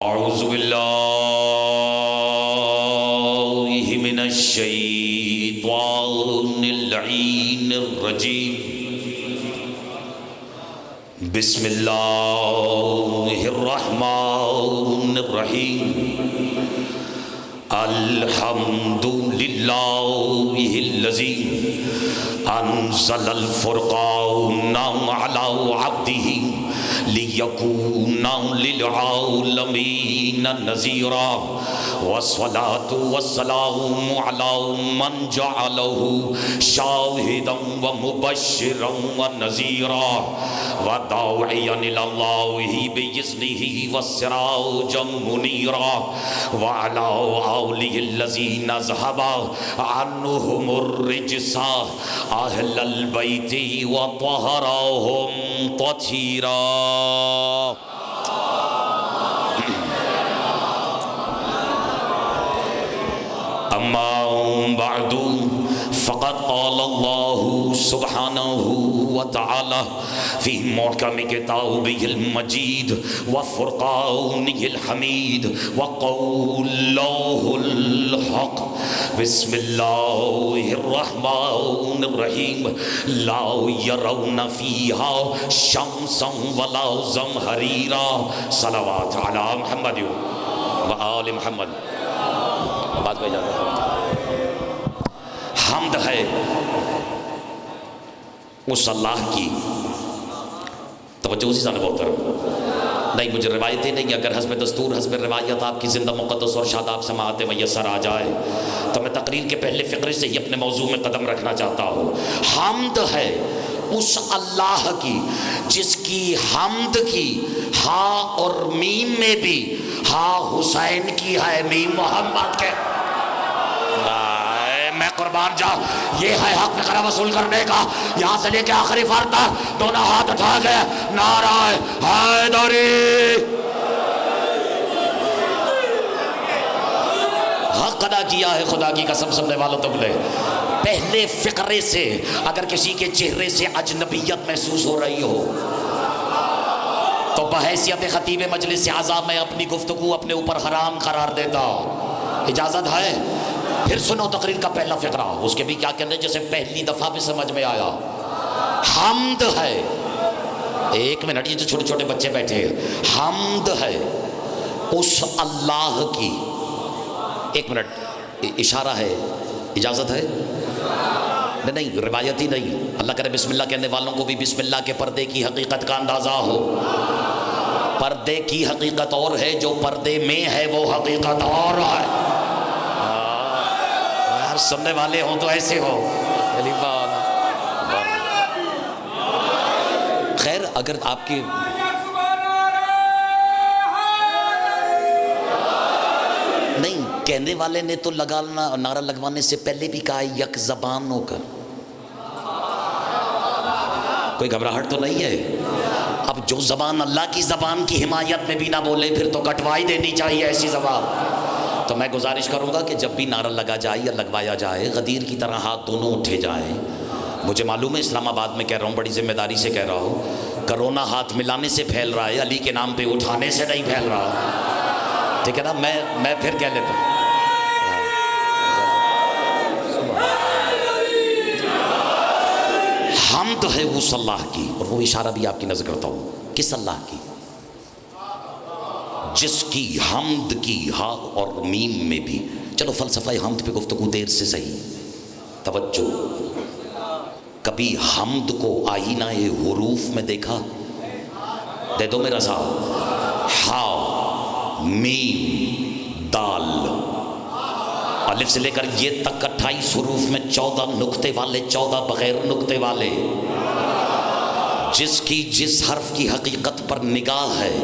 أعوذ بالله من الشيطان اللعين الرجيم بسم الله الرحمن الرحيم الحمد لله الذي أنزل الفرقان على عبده ليكون للعالمين نذيرا والصلاة والسلام على من جعله شاهدا ومبشرا ونذيرا وداعيا إلى الله بإذنه وسراجا منيرا وعلى آله الذين ذهب عنهم الرجس أهل البيت وطهرهم تطهيرا. أما بعد فقد قال الله سبحانه وتعالى في محكم كتابه المجيد وفرقانه الحميد وقوله الحق بسم الله الرحمن الرحيم لا يرون فيها شمسا ولا زمهريرا صلوات على محمد وآل محمد. بات پہ جاتا ہے. حمد ہے اس اللہ کی. توجہ اسی سانے بہت کرو. نہیں مجھے روایتیں نہیں، اگر حسب دستور حسب روایت آپ کی زندہ مقدس اور شاداب سماعت میسر آ جائے تو میں تقریر کے پہلے فقرے سے ہی اپنے موضوع میں قدم رکھنا چاہتا ہوں. حمد ہے اس اللہ کی جس کی حمد کی ہاں اور میم میں بھی ہاں حسین کی ہے، میم محمد کے. میں قربان جا، یہ ہے حق فقرہ وصول کرنے کا. یہاں سے لے کے آخری فرد تک دونوں ہاتھ اٹھا گئے، نعرہ حیدری. حق ادا کیا ہے خدا کی قسم سننے والوں تم نے. پہلے فقرے سے اگر کسی کے چہرے سے اجنبیت محسوس ہو رہی ہو تو بحیثیت خطیب مجلس اعظم میں اپنی گفتگو اپنے اوپر حرام قرار دیتا. اجازت ہے؟ پھر سنو تقریر کا پہلا فقرہ، اس کے بھی کیا کہنے جیسے پہلی دفعہ بھی سمجھ میں آیا. حمد ہے، ایک منٹ، یہ جو چھوٹے چھوٹے بچے بیٹھے ہیں، حمد ہے اس اللہ کی. ایک منٹ، اشارہ ہے، اجازت ہے؟ نہیں روایتی نہیں. اللہ کرے بسم اللہ کہنے والوں کو بھی بسم اللہ کے پردے کی حقیقت کا اندازہ ہو. پردے کی حقیقت اور ہے، جو پردے میں ہے وہ حقیقت اور ہے. سننے والے ہوں تو ایسے ہو. خیر اگر آپ کی نہیں، کہنے والے نے تو نعرہ لگوانے سے پہلے بھی کہا یک زبان ہو کر. کوئی گھبراہٹ تو نہیں ہے؟ اب جو زبان اللہ کی زبان کی حمایت میں بھی نہ بولے پھر تو کٹوائی دینی چاہیے ایسی زبان. تو میں گزارش کروں گا کہ جب بھی نعرہ لگا جائے یا لگوایا جائے غدیر کی طرح ہاتھ دونوں اٹھے جائیں. مجھے معلوم ہے اسلام آباد میں کہہ رہا ہوں، بڑی ذمہ داری سے کہہ رہا ہوں، کرونا ہاتھ ملانے سے پھیل رہا ہے، علی کے نام پہ اٹھانے سے نہیں پھیل رہا. ٹھیک ہے نا؟ میں پھر کہہ لیتا ہوں. حمد ہے اس اللہ کی، اور وہ اشارہ بھی آپ کی نظر کرتا ہوں. کس اللہ کی؟ جس کی حمد کی ہاں اور میم میں بھی. چلو فلسفہ حمد پہ گفتگو دیر سے صحیح. توجہ، کبھی حمد کو آئینہ حروف میں دیکھا؟ دے دو میرا صاحب. ہا میم دال الف سے لے کر یہ تک 28 حروف میں 14 نقطے والے، 14 بغیر نقطے والے. جس کی جس حرف کی حقیقت پر نگاہ ہے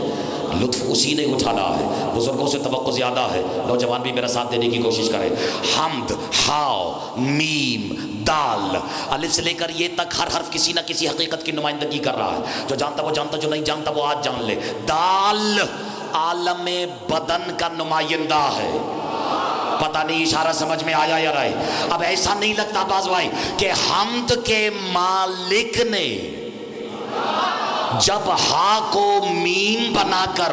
لطف اسی نے اٹھانا ہے. بزرگوں سے توقع زیادہ ہے، نوجوان بھی میرا ساتھ دینے کی کوشش کریں. حمد ہا میم دال الف سے لے کر یہ تک ہر حرف کسی نہ کسی حقیقت کی نمائندگی کر رہا ہے. جو جانتا وہ جانتا، جو نہیں جانتا وہ آج جان لے. دال عالم بدن کا نمائندہ ہے. پتہ نہیں اشارہ سمجھ میں آیا یا رہے. اب ایسا نہیں لگتا باز بھائی کہ حمد کے مالک نے جب ہا کو میم بنا کر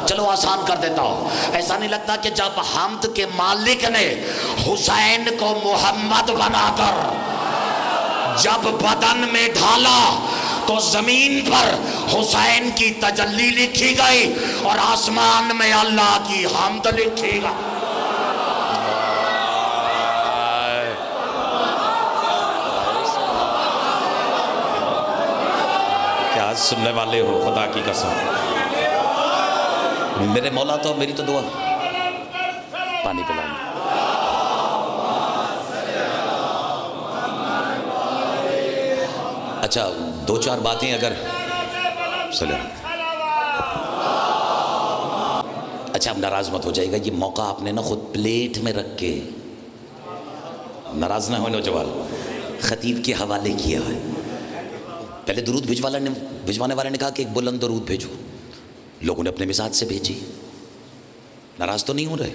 چلو آسان کر دیتا ہوں. ایسا نہیں لگتا کہ جب حمد کے مالک نے حسین کو محمد بنا کر جب بدن میں ڈھالا تو زمین پر حسین کی تجلی لکھی گئی اور آسمان میں اللہ کی حمد لکھی گئی. کیا سننے والے ہو خدا کی قسم. میرے مولا تو میری تو دعا. پانی پلانا. اچھا دو چار باتیں اگر اچھا اب ناراض مت ہو جائے گا. یہ موقع آپ نے نا خود پلیٹ میں رکھ کے ناراض نہ ہو نوجوان خطیب کے حوالے کیا ہے. پہلے درود بھجوانے والے نے کہا کہ ایک بلند درود بھیجو. لوگوں نے اپنے مزاج سے بھیجی. ناراض تو نہیں ہو رہے.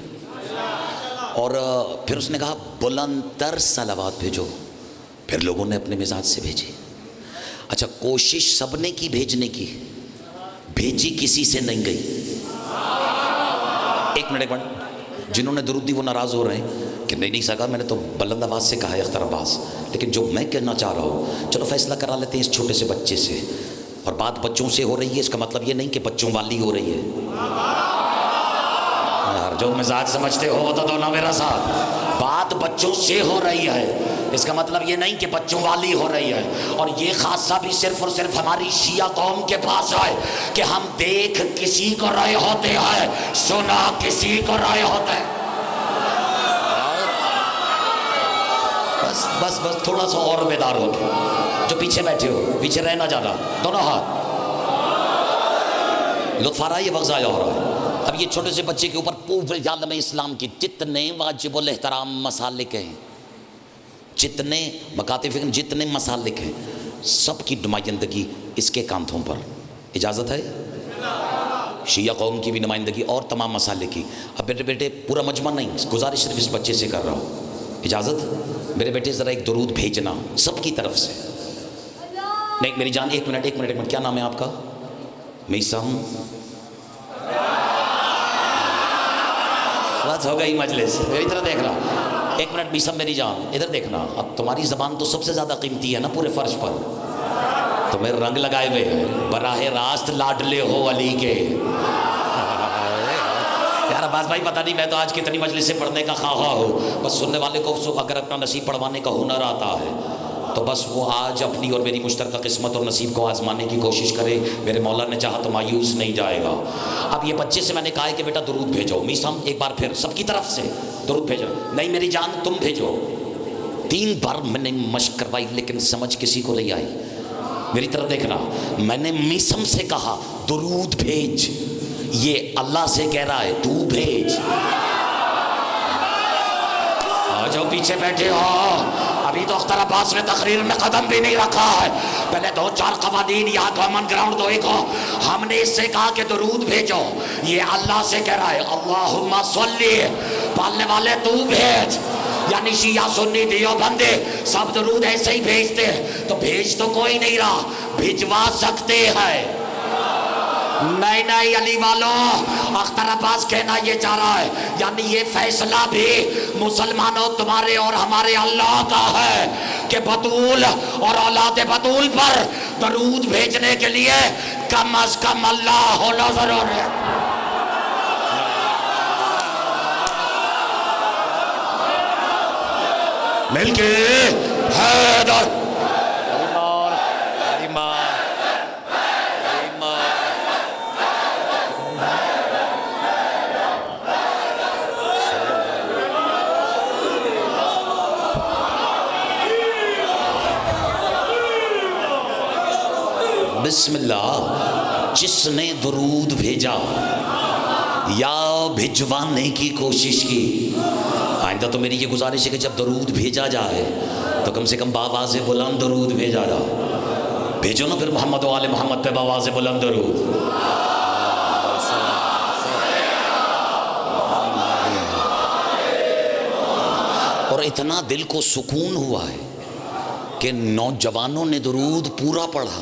اور پھر اس نے کہا بلند تر صلوات بھیجو. پھر لوگوں نے اپنے مزاج سے بھیجی. اچھا کوشش سب نے کی بھیجنے کی, بھیجی کسی سے نہیں گئی. ایک منٹ جنہوں نے درود دی وہ ناراض ہو رہے ہیں کہ نہیں سکا, میں نے تو بلند آواز سے کہا ہے اختر عباس. لیکن جو میں کہنا چاہ رہا ہوں, چلو فیصلہ کرا لیتے ہیں اس چھوٹے سے بچے سے. اور بات بچوں سے ہو رہی ہے, اس کا مطلب یہ نہیں کہ بچوں والی ہو رہی ہے. جو مزاج سمجھتے ہو وہ تو دو نا میرا ساتھ. بات بچوں سے ہو رہی ہے, اس کا مطلب یہ نہیں کہ بچوں والی ہو رہی ہے. اور یہ خاصہ بھی صرف اور صرف ہماری شیعہ قوم کے پاس ہے کہ ہم دیکھ کسی کو رہے ہوتے ہیں, سنا کسی کو رہے ہوتے ہیں. بس تھوڑا سا اور بیدار ہو کے جو پیچھے بیٹھے ہو, پیچھے رہنا جانا, دونوں ہاتھ. لطف آ رہا ہے, یہ وقت ضائع ہو رہا ہے. اب یہ چھوٹے سے بچے کے اوپر پورے عالم اسلام کی جتنے واجب الاحترام مسالک ہیں, جتنے مکاتب فکر, جتنے مسالک ہیں, سب کی نمائندگی اس کے کانتھوں پر. اجازت ہے شیعہ قوم کی بھی نمائندگی اور تمام مسالک کی. اب بیٹے بیٹے پورا مجمع نہیں, گزارش صرف اس بچے سے کر رہا ہوں. اجازت میرے بیٹے ذرا ایک درود بھیجنا سب کی طرف سے. نہیں میری جان ایک منٹ, کیا نام ہے آپ کا؟ میسم. بس ہو گئی مجلس, میری طرح دیکھ رہا. ایک منٹ میسم میری جان ادھر دیکھنا. اب تمہاری زبان تو سب سے زیادہ قیمتی ہے نا پورے فرش پر. تمہیں رنگ لگائے ہوئے براہ راست لاڈلے ہو علی کے. یار عباس بھائی پتہ نہیں میں تو آج کتنی مجلس سے پڑھنے کا خواہاں ہوں. بس سننے والے کو اگر اپنا نصیب پڑھوانے کا ہنر آتا ہے تو بس وہ آج اپنی اور میری مشترکہ قسمت اور نصیب کو آزمانے کی کوشش کرے. میرے مولا نے چاہا تو مایوس نہیں جائے گا. اب یہ بچے سے میں نے کہا ہے کہ بیٹا درود بھیجو. میسم ایک بار پھر سب کی طرف سے درود بھیجو. نہیں میری جان تم بھیجو. 3 بار میں نے مشق کروائی لیکن سمجھ کسی کو نہیں آئی. میری طرف دیکھنا, میں نے میسم سے کہا درود بھیج, یہ اللہ سے کہہ رہا ہے تو بھیج. جو پیچھے بیٹھے ہو ابھی تو اختر عباس نے تقریر میں قدم بھی نہیں رکھا ہے. پہلے 2-4 قوانین یہاں کامن گراؤنڈ دو. ایک ہو, ہم نے اس سے کہا کہ درود بھیجو, یہ اللہ سے کہہ رہا ہے اللہم صلی, پالنے والے تو بھیج. یعنی شیعہ سنی دیوبندی سب درود ایسے ہی بھیجتے ہیں, تو بھیج تو کوئی نہیں رہا, بھجوا سکتے ہیں. نہیں علی والوں, اختر عباس کہنا یہ چاہ رہا ہے یعنی یہ فیصلہ بھی مسلمانوں تمہارے اور ہمارے اللہ کا ہے کہ بطول اور اولاد بطول پر درود بھیجنے کے لیے کم از کم اللہ ہونا ضرور ہے. مل کے حیدر بسم اللہ. جس نے درود بھیجا یا بھجوانے کی کوشش کی, آئندہ تو میری یہ گزارش ہے کہ جب درود بھیجا جائے تو کم سے کم بآواز بلند درود بھیجا جائے. بھیجو نا پھر محمد و آل محمد پہ بآواز بلند درود. اور اتنا دل کو سکون ہوا ہے کہ نوجوانوں نے درود پورا پڑھا.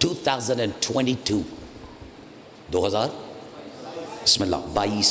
2022 2022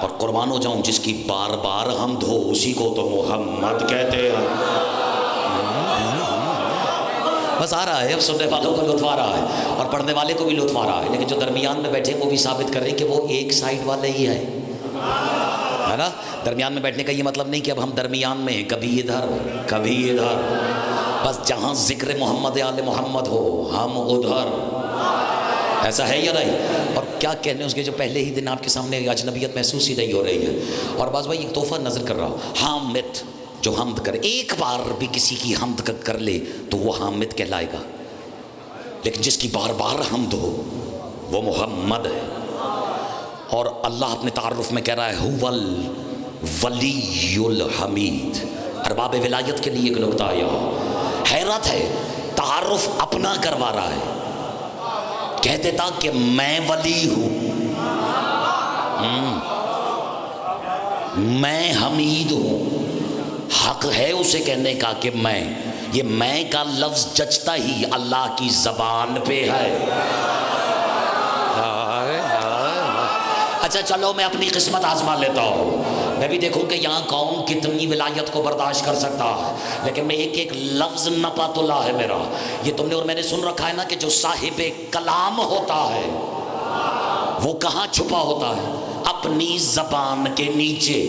اور قربان ہو جاؤں جس کی بار بار حمد ہو اسی کو تو محمد کہتے ہیں. بس آ رہا ہے، اب سننے والوں کو لطف آ رہا ہے اور پڑھنے والے کو بھی لطف آ رہا ہے، لیکن جو درمیان میں بیٹھے وہ بھی ثابت کر رہے ہیں کہ وہ ایک سائڈ والے ہی ہے نا. درمیان میں بیٹھنے کا یہ مطلب نہیں کہ اب ہم درمیان میں ہیں، کبھی ادھر کبھی ادھر، بس جہاں ذکر محمد آل محمد ہو ہم ادھر. ایسا ہے یا نہیں؟ اور کیا کہنے اس کے جو پہلے ہی دن آپ کے سامنے اجنبیت محسوس ہی نہیں ہو رہی ہے. اور بعض بھائی ایک تحفہ نظر کر رہا ہوں، حامد جو حمد کرے، ایک بار بھی کسی کی حمد کر لے تو وہ حامد کہلائے گا، لیکن جس کی بار بار حمد ہو وہ محمد ہے. اور اللہ اپنے تعارف میں کہہ رہا ہے هو الولی الحمید. ارباب ولایت کے لیے ایک نکتہ آیا، حیرت ہے تعارف اپنا کروا رہا ہے. کہتے تھا کہ میں ولی ہوں، میں حمید ہوں، حق ہے اسے کہنے کا کہ یہ میں کا لفظ جچتا ہی اللہ کی زبان پہ ہے. اچھا چلو میں اپنی قسمت آزما لیتا ہوں، میں بھی دیکھوں کہ یہاں کون کتنی ولایت کو برداشت کر سکتا ہے. لیکن میں ایک لفظ نپات اللہ ہے میرا. یہ تم نے اور میں نے سن رکھا ہے نا کہ جو صاحب کلام ہوتا ہے وہ کہاں چھپا ہوتا ہے؟ اپنی زبان کے نیچے.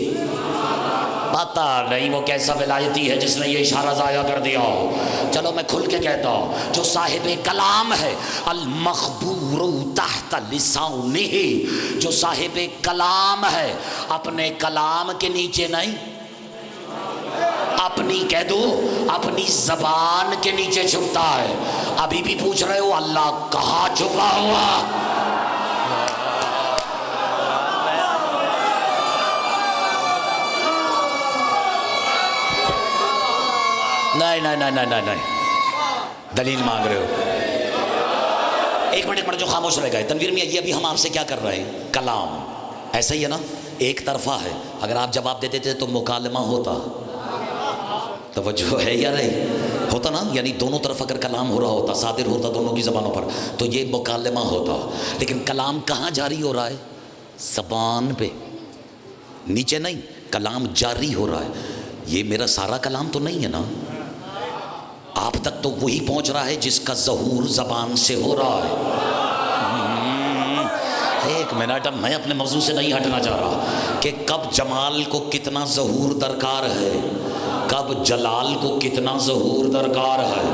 پتا نہیں وہ کیسا ولایتی ہے جس نے یہ اشارہ ضائع کر دیا ہو. چلو میں کھل کے کہتا ہوں، جو صاحب کلام ہے المخبور تحت لسانہ، جو صاحب کلام ہے اپنے کلام کے نیچے نہیں، اپنی کہہ دو اپنی زبان کے نیچے چھپتا ہے. ابھی بھی پوچھ رہے ہو اللہ کہاں چھپا ہوا؟ نہیں دلیل مانگ رہے ہو. ایک منٹ جو خاموش رہ گئے. تنویر میں یہ ابھی ہم آپ سے کیا کر رہے ہیں؟ کلام. ایسا ہی ہے نا، ایک طرفہ ہے، اگر آپ جواب دے دیتے تو مکالمہ ہوتا. توجہ ہے یا نہیں؟ ہوتا نا، یعنی دونوں طرف اگر کلام ہو رہا ہوتا، صادر ہوتا دونوں کی زبانوں پر تو یہ مکالمہ ہوتا. لیکن کلام کہاں جاری ہو رہا ہے؟ زبان پہ، نیچے نہیں. کلام جاری ہو رہا ہے. یہ میرا سارا کلام تو نہیں ہے نا، آپ تک تو وہی پہنچ رہا ہے جس کا ظہور زبان سے ہو رہا ہے. ایک منٹ، اب میں اپنے موضوع سے نہیں ہٹنا چاہ رہا کہ کب جمال کو کتنا ظہور درکار ہے، کب جلال کو کتنا ظہور درکار ہے.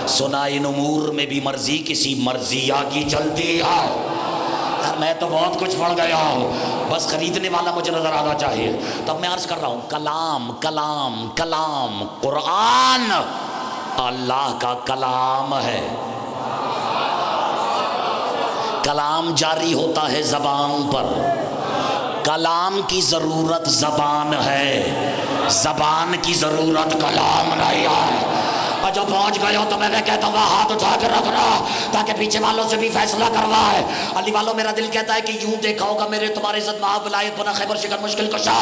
سنا ان امور میں بھی مرضی کسی مرضیہ کی چلتی ہے. میں تو بہت کچھ پڑھ گیا ہوں، بس خریدنے والا مجھے نظر آنا چاہیے. تب میں عرض کر رہا ہوں کلام کلام کلام. قرآن اللہ کا کلام ہے. کلام جاری ہوتا ہے زبان پر. کلام کی ضرورت زبان ہے، زبان کی ضرورت کلام نہیں ہے. اور جو پہنچ گئے ہو تو میں کہتا ہوں ہاتھ اٹھا کے رکھنا تاکہ پیچھے والوں سے بھی فیصلہ کروا ہے. علی والوں میرا دل کہتا ہے کہ یوں دیکھا ہوگا میرے تمہارے عزت مآب ولایت بنا خیبر شکر مشکل کشا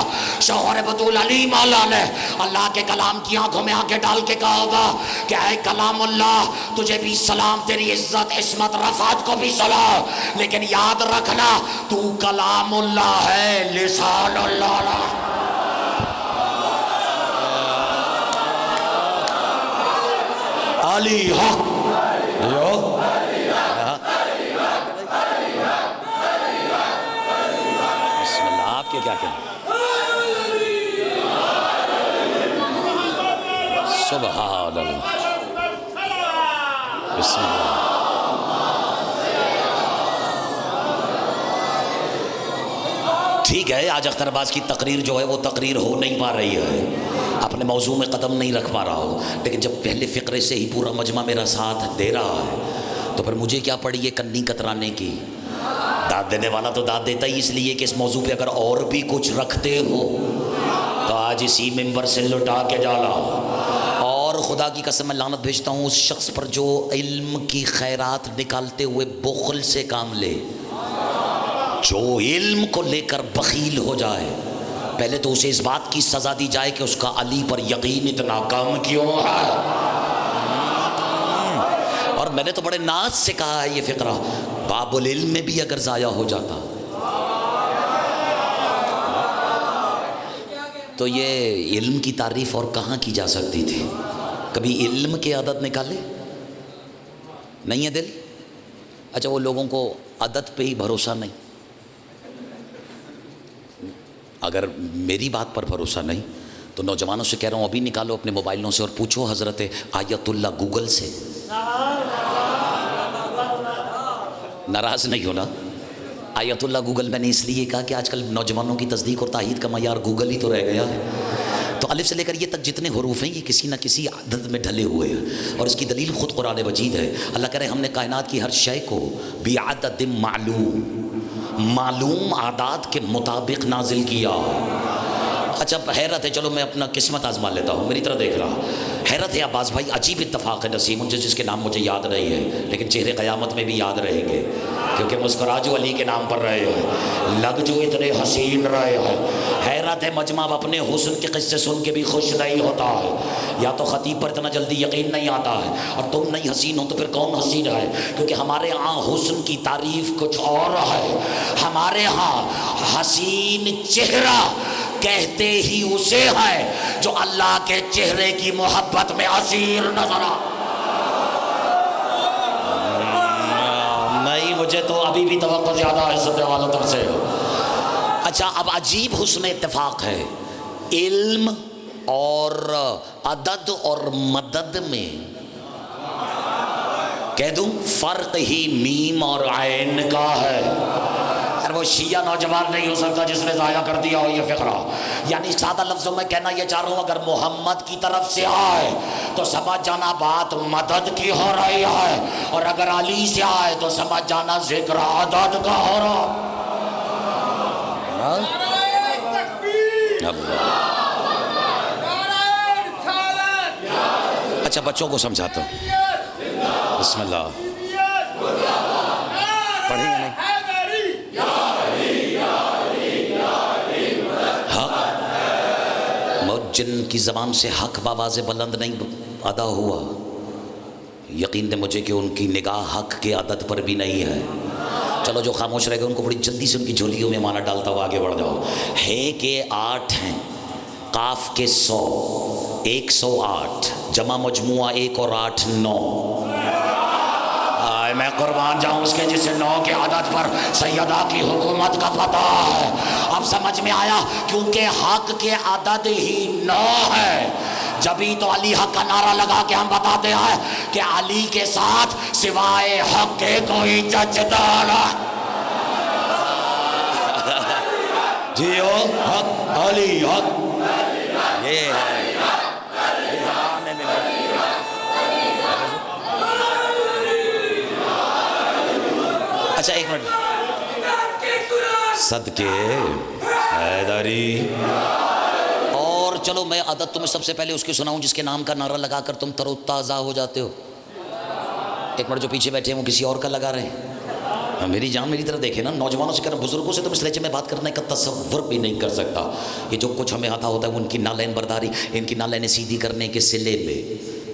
شوہر بطول علی مولا نے اللہ کے کلام کی آنکھوں میں آنکھیں ڈال کے کہا ہوگا کہ اے کلام اللہ تجھے بھی سلام، تیری عزت عصمت رفعت کو بھی سلام، لیکن یاد رکھنا تو کلام اللہ ہے، لسان اللہ نہ. علی حق بسم اللہ. آپ کے کیا کہیں؟ سبحان اللہ. بسم اللہ. ٹھیک ہے، آج اختر باز کی تقریر جو ہے وہ تقریر ہو نہیں پا رہی ہے، اپنے موضوع میں قدم نہیں رکھ پا رہا ہو. لیکن جب پہلے فقرے سے ہی پورا مجمع میرا ساتھ دے رہا ہے تو پھر مجھے کیا پڑی ہے کنی کترانے کی. داد دینے والا تو داد دیتا ہی اس لیے کہ اس موضوع پہ اگر اور بھی کچھ رکھتے ہو تو آج اسی ممبر سے لٹا کے ڈالا. اور خدا کی قسم میں لعنت بھیجتا ہوں اس شخص پر جو علم کی خیرات نکالتے ہوئے بخل سے کام لے. جو علم کو لے کر بخیل ہو جائے، پہلے تو اسے اس بات کی سزا دی جائے کہ اس کا علی پر یقین اتنا کم کیوں ہے. اور میں نے تو بڑے ناز سے کہا ہے یہ فقرہ باب العلم میں بھی اگر ضائع ہو جاتا تو یہ علم کی تعریف اور کہاں کی جا سکتی تھی؟ کبھی علم کے عدد نکالے؟ نہیں ہے دل؟ اچھا وہ لوگوں کو عدد پہ ہی بھروسہ نہیں. اگر میری بات پر بھروسہ نہیں تو نوجوانوں سے کہہ رہا ہوں ابھی نکالو اپنے موبائلوں سے اور پوچھو حضرت آیت اللہ گوگل سے. ناراض نہیں ہونا. آیت اللہ گوگل میں نے اس لیے کہا کہ آج کل نوجوانوں کی تصدیق اور تائید کا معیار گوگل ہی تو رہ گیا ہے. تو الف سے لے کر یہ تک جتنے حروف ہیں یہ کسی نہ کسی عدد میں ڈھلے ہوئے ہیں اور اس کی دلیل خود قرآن مجید ہے. اللہ کہہ رہے ہیں ہم نے کائنات کی ہر شے کو بعدد معلوم اعداد کے مطابق نازل کیا. اچھا حیرت ہے, چلو میں اپنا قسمت آزما لیتا ہوں, میری طرح دیکھ رہا. حیرت ہے عباس بھائی, عجیب اتفاق ہے نسیم, مجھے جس کے نام مجھے یاد نہیں ہے لیکن چہرے قیامت میں بھی یاد رہیں گے کیونکہ مسکرا جو علی کے نام پر رہے ہیں, لگ جو اتنے حسین رہے ہیں. حیرت ہے مجمع اپنے حسن کے قصے سن کے بھی خوش نہیں ہوتا ہے. یا تو خطیب پر اتنا جلدی یقین نہیں آتا ہے, اور تم نہیں حسین ہو تو پھر کون حسین ہے؟ کیونکہ ہمارے ہاں حسن کی تعریف کچھ اور ہے. ہمارے ہاں حسین چہرہ کہتے ہی اسے ہے جو اللہ کے چہرے کی محبت میں اسیر نظر آ. نہیں, مجھے تو ابھی بھی توقع زیادہ ہے سننے والوں طرف سے. اچھا اب عجیب حسن اتفاق ہے, علم اور عدد اور مدد میں کہہ دوں فرق ہی میم اور عین کا ہے. وہ شیعہ نوجوان نہیں ہو سکتا جس نے ضائع کر دیا ہو یہ فقرہ. یعنی سادہ لفظوں میں کہنا یہ چاہ رہا ہوں, اگر محمد کی طرف سے آئے تو سمجھ جانا بات مدد کی ہو رہی ہے, اور اگر علی سے آئے تو سمجھ جانا ذکر عدد کا ہو رہا. اچھا بچوں کو سمجھاتا ہوں, بسم اللہ پڑھیں گے نہیں؟ جن کی زبان سے حق باواز بلند نہیں ادا ہوا, یقین دے مجھے کہ ان کی نگاہ حق کے عدد پر بھی نہیں ہے. چلو جو خاموش رہ گئے ان کو بڑی جلدی سے ان کی جھولیوں میں مانا ڈالتا ہوا آگے بڑھ جاؤ. ہے کہ 8 ہیں, قاف کے 100, 108, جمع مجموعہ 1 اور 8 9. میں قربان جاؤں اس کے جسے 9 کے عدد پر سیدہ کی حکومت کا فتح ہے. اب سمجھ میں آیا, کیونکہ حق کے عدد ہی 9 ہے, جبھی تو علی حق کا نعرہ لگا کے ہم بتاتے ہیں کہ علی کے ساتھ سوائے حق کے کوئی ججدار جیو حق علی حق. یہ ہے اچھا ایک منٹ, صدقے حیدری. اور چلو میں عدد تمہیں سب سے پہلے اس کی سناؤں جس کے نام کا نعرہ لگا کر تم تر و تازہ ہو جاتے ہو. ایک منٹ, جو پیچھے بیٹھے ہیں وہ کسی اور کا لگا رہے ہیں. میری جان میری طرح دیکھیں نا, نوجوانوں سے کرنا, بزرگوں سے تم اس لہجے میں بات کرنے کا تصور بھی نہیں کر سکتا. یہ جو کچھ ہمیں آتا ہوتا ہے وہ ان کی نالین برداری, ان کی نالین سیدھی کرنے کے سلے میں.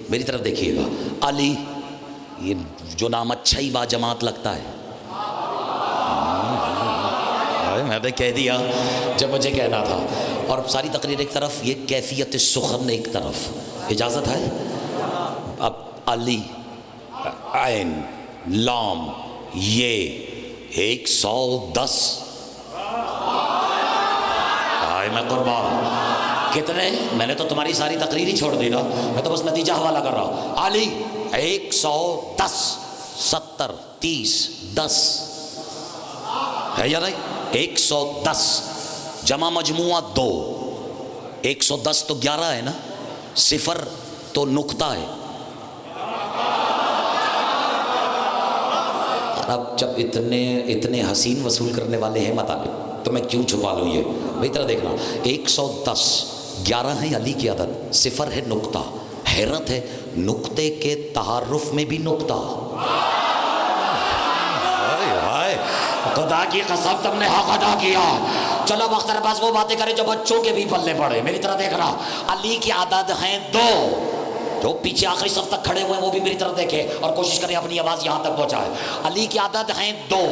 میری طرف دیکھیے گا, علی یہ جو نام اچھا ہی با جماعت لگتا ہے. میں نے کہہ دیا جب مجھے کہنا تھا, اور ساری تقریر ایک طرف, یہ کیفیت سخن ایک طرف. اجازت ہے؟ اب علی عین لام یہ 110. آئے میں قربان. کتنے؟ میں نے تو تمہاری ساری تقریر ہی چھوڑ دی نا, میں تو بس نتیجہ حوالہ کر رہا ہوں. علی 110, 70, 30, 10 ہے یا نہیں؟ 110 جمع مجموعہ 2. 110 تو 11 ہے نا, صفر تو نقطہ ہے. اب جب اتنے حسین وصول کرنے والے ہیں مطالب تو میں کیوں چھپا لوں یہ. بھائی طرح دیکھنا, 110 11 ہے علی کی عدد, صفر ہے نقطہ. حیرت ہے نقطے کے تعارف میں بھی نقطہ. خدا کی قسم تم نے حق ادا کیا. چلو اختر باز وہ باتیں کریں جو بچوں کے بھی پلے پڑے. میری طرح دیکھنا, علی کی عدد ہیں 2. جو پیچھے آخری صف تک کھڑے ہوئے ہیں وہ بھی میری طرف دیکھیں اور کوشش کریں اپنی آواز یہاں تک پہنچائے. علی کی عدد ہیں 2.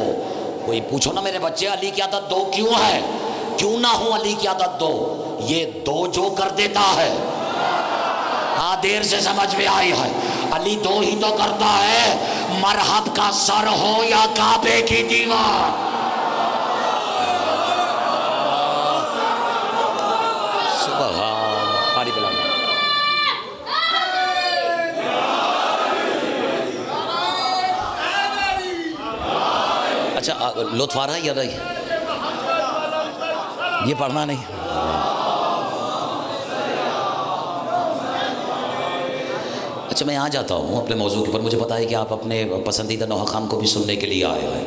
کوئی پوچھو نا میرے بچے, علی کی عدد 2 کیوں ہے؟ کیوں نہ ہوں علی کی عدد 2؟ یہ دو جو کر دیتا ہے. ہاں دیر سے سمجھ میں آئی ہے. علی دو ہی تو کرتا ہے، مرحب کا سر ہو یا کعبے کی دیوار. سبحان پانی پلانا. اچھا لطف آ رہا ہے یا نہیں؟ یہ پڑھنا نہیں. اچھا میں آ جاتا ہوں اپنے موضوع کے اوپر. مجھے پتا ہے کہ آپ اپنے پسندیدہ نوحہ خان کو بھی سننے کے لیے آئے ہیں،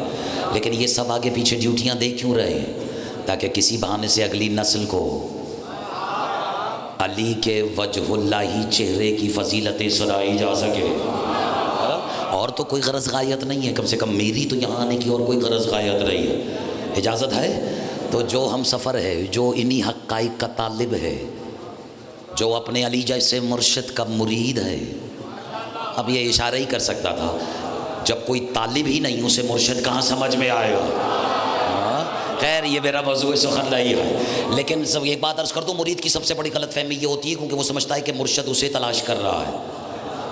لیکن یہ سب آگے پیچھے ڈیوٹیاں دے کیوں رہے ہیں؟ تاکہ کسی بہانے سے اگلی نسل کو علی کے وجہ اللہ چہرے کی فضیلتیں سنائی جا سکے. اور تو کوئی غرض غایت نہیں ہے، کم سے کم میری تو یہاں آنے کی اور کوئی غرض غایت نہیں ہے. اجازت ہے تو جو ہم سفر ہے، جو انہی حقائق کا طالب ہے، جو اپنے علی جیسے مرشد کا مرید ہے. اب یہ اشارہ ہی کر سکتا تھا، جب کوئی طالب ہی نہیں اسے مرشد کہاں سمجھ میں آئے گا. خیر یہ میرا موضوع سخن نہیں ہے، لیکن سب ایک بات عرض کر دوں، مرید کی سب سے بڑی غلط فہمی یہ ہوتی ہے کیونکہ وہ سمجھتا ہے کہ مرشد اسے تلاش کر رہا ہے.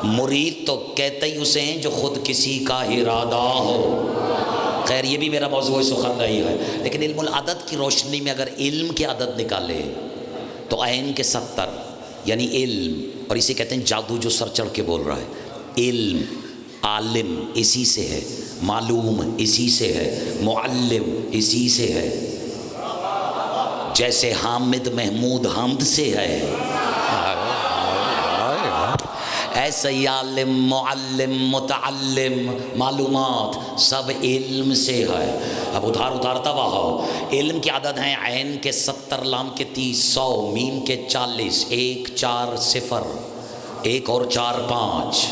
مرید تو کہتے ہی اسے ہیں جو خود کسی کا ارادہ ہو. خیر یہ بھی میرا موضوع سخن نہیں ہے، لیکن علم العدد کی روشنی میں اگر علم کے عدد نکالے تو عین کے 70 یعنی علم، اور اسے کہتے ہیں جادو جو سر چڑھ کے بول رہا ہے. علم عالم اسی سے ہے، معلوم اسی سے ہے، معلم اسی سے ہے. جیسے حامد محمود حمد سے ہے، ایسے ہی عالم معلم متعلم معلومات سب علم سے ہے. اب اتارتا ہو. علم کی عدد ہیں عین کے 70 لام کے 30 100 میم کے 40 1 4 0 1 اور 4 5.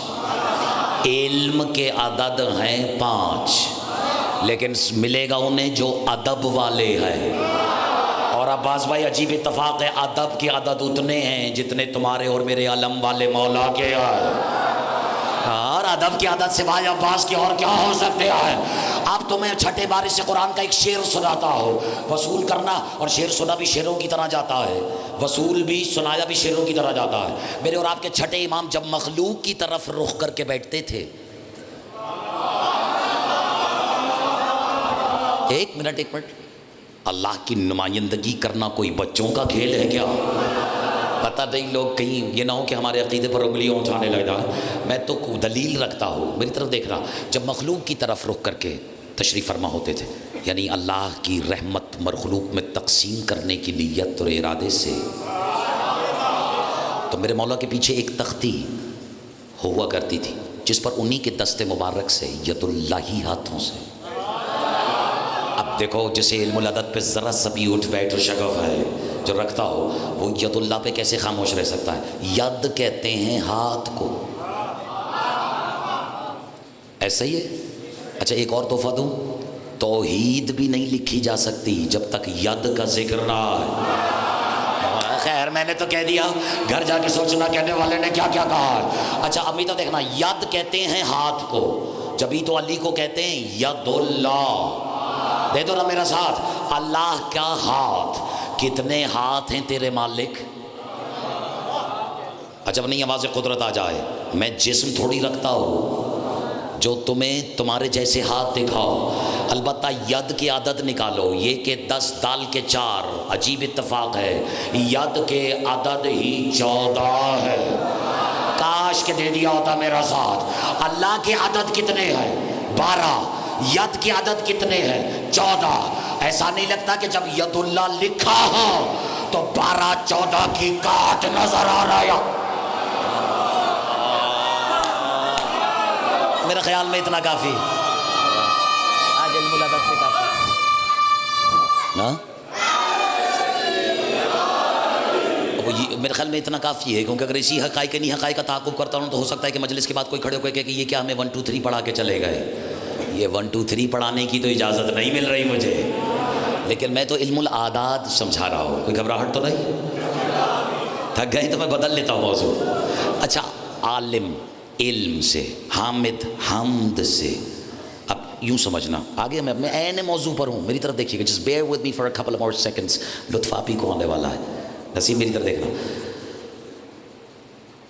علم کے عدد ہیں 5، لیکن ملے گا انہیں جو ادب والے ہیں. اور عباس بھائی عجیب اتفاق ہے، ادب کے عدد اتنے ہیں جتنے تمہارے اور میرے علم والے مولا کے ہیں. اور ادب کی عدد سوائے عباس کی اور کیا ہو سکتے ہیں. اب تمہیں چھٹے بارے سے قرآن کا ایک شعر سناتا ہو. وصول کرنا اور شعر سنا بھی شعروں کی طرح جاتا ہے، وصول بھی سنایا بھی شعروں کی طرح جاتا ہے. میرے اور آپ کے چھٹے امام جب مخلوق کی طرف رخ کر کے بیٹھتے تھے، ایک منٹ اللہ کی نمائندگی کرنا کوئی بچوں کا کھیل ہے کیا؟ پتہ نہیں لوگ کہیں یہ نہ ہو کہ ہمارے عقیدے پر انگلیاں اٹھانے لگ جائیں. میں تو دلیل رکھتا ہوں، میری طرف دیکھ رہا. جب مخلوق کی طرف رخ کر کے تشریف فرما ہوتے تھے، یعنی اللہ کی رحمت مخلوق میں تقسیم کرنے کی نیت اور ارادے سے، تو میرے مولا کے پیچھے ایک تختی ہوا کرتی تھی جس پر انہی کے دست مبارک سے ید اللہ ہاتھوں سے. اب دیکھو جسے علم العدد پہ ذرا سا بھی اٹھ بیٹھ شگف ہے جو رکھتا ہو، وہ ید اللہ پہ کیسے خاموش رہ سکتا ہے؟ ید کہتے ہیں ہاتھ کو. ایسا ہی ہے. اچھا ایک اور تحفہ دوں، توحید بھی نہیں لکھی جا سکتی جب تک ید کا ذکر نہ آئے. خیر میں نے تو کہہ دیا، گھر جا کے سوچنا کہنے والے نے کیا کیا کہا. اچھا امی تو دیکھنا، ید کہتے ہیں ہاتھ کو، جبھی تو علی کو کہتے ہیں ید اللہ. دے دو نا میرا ساتھ، اللہ کا ہاتھ. کتنے ہاتھ ہیں تیرے مالک؟ جب نہیں آواز قدرت آ جائے، میں جسم تھوڑی رکھتا ہوں جو تمہیں تمہارے جیسے ہاتھ دکھاؤ. البتہ ید کی عدد نکالو، یہ کہ 10 دال کے 4. عجیب اتفاق ہے، ید کے عدد ہی 14 ہے. کاش کے دے دیا ہوتا میرا ساتھ. اللہ کے عدد کتنے ہیں؟ 12. ید کی عدد کتنے ہیں؟ 14. ایسا نہیں لگتا کہ جب ید اللہ لکھا ہو تو 12 14 کی کاٹ نظر آ رہا ہے؟ میرے خیال میں اتنا کافی. آج علم العدد سے کافی نا؟ میرے خیال میں اتنا کافی ہے، کیونکہ اگر اسی حقائق نہیں حقائق کا تعاقب کرتا ہوں تو ہو سکتا ہے کہ مجلس کے بعد کوئی کھڑے ہو کے کہ یہ کیا ہمیں 1 2 3 پڑھا کے چلے گئے. یہ 1 2 3 پڑھانے کی تو اجازت نہیں مل رہی مجھے، لیکن میں تو علم الاعداد سمجھا رہا ہوں. کوئی گھبراہٹ تو نہیں؟ تھک گئے تو میں بدل لیتا ہوں موضوع. اچھا عالم علم سے، حامد حمد سے. اب یوں سمجھنا، آگے میں عین موضوع پر ہوں، میری طرف دیکھیے گا. Just bear with me for a couple more seconds. لطف آپ ہی کو آنے والا ہے. نصیب میری طرف دیکھنا،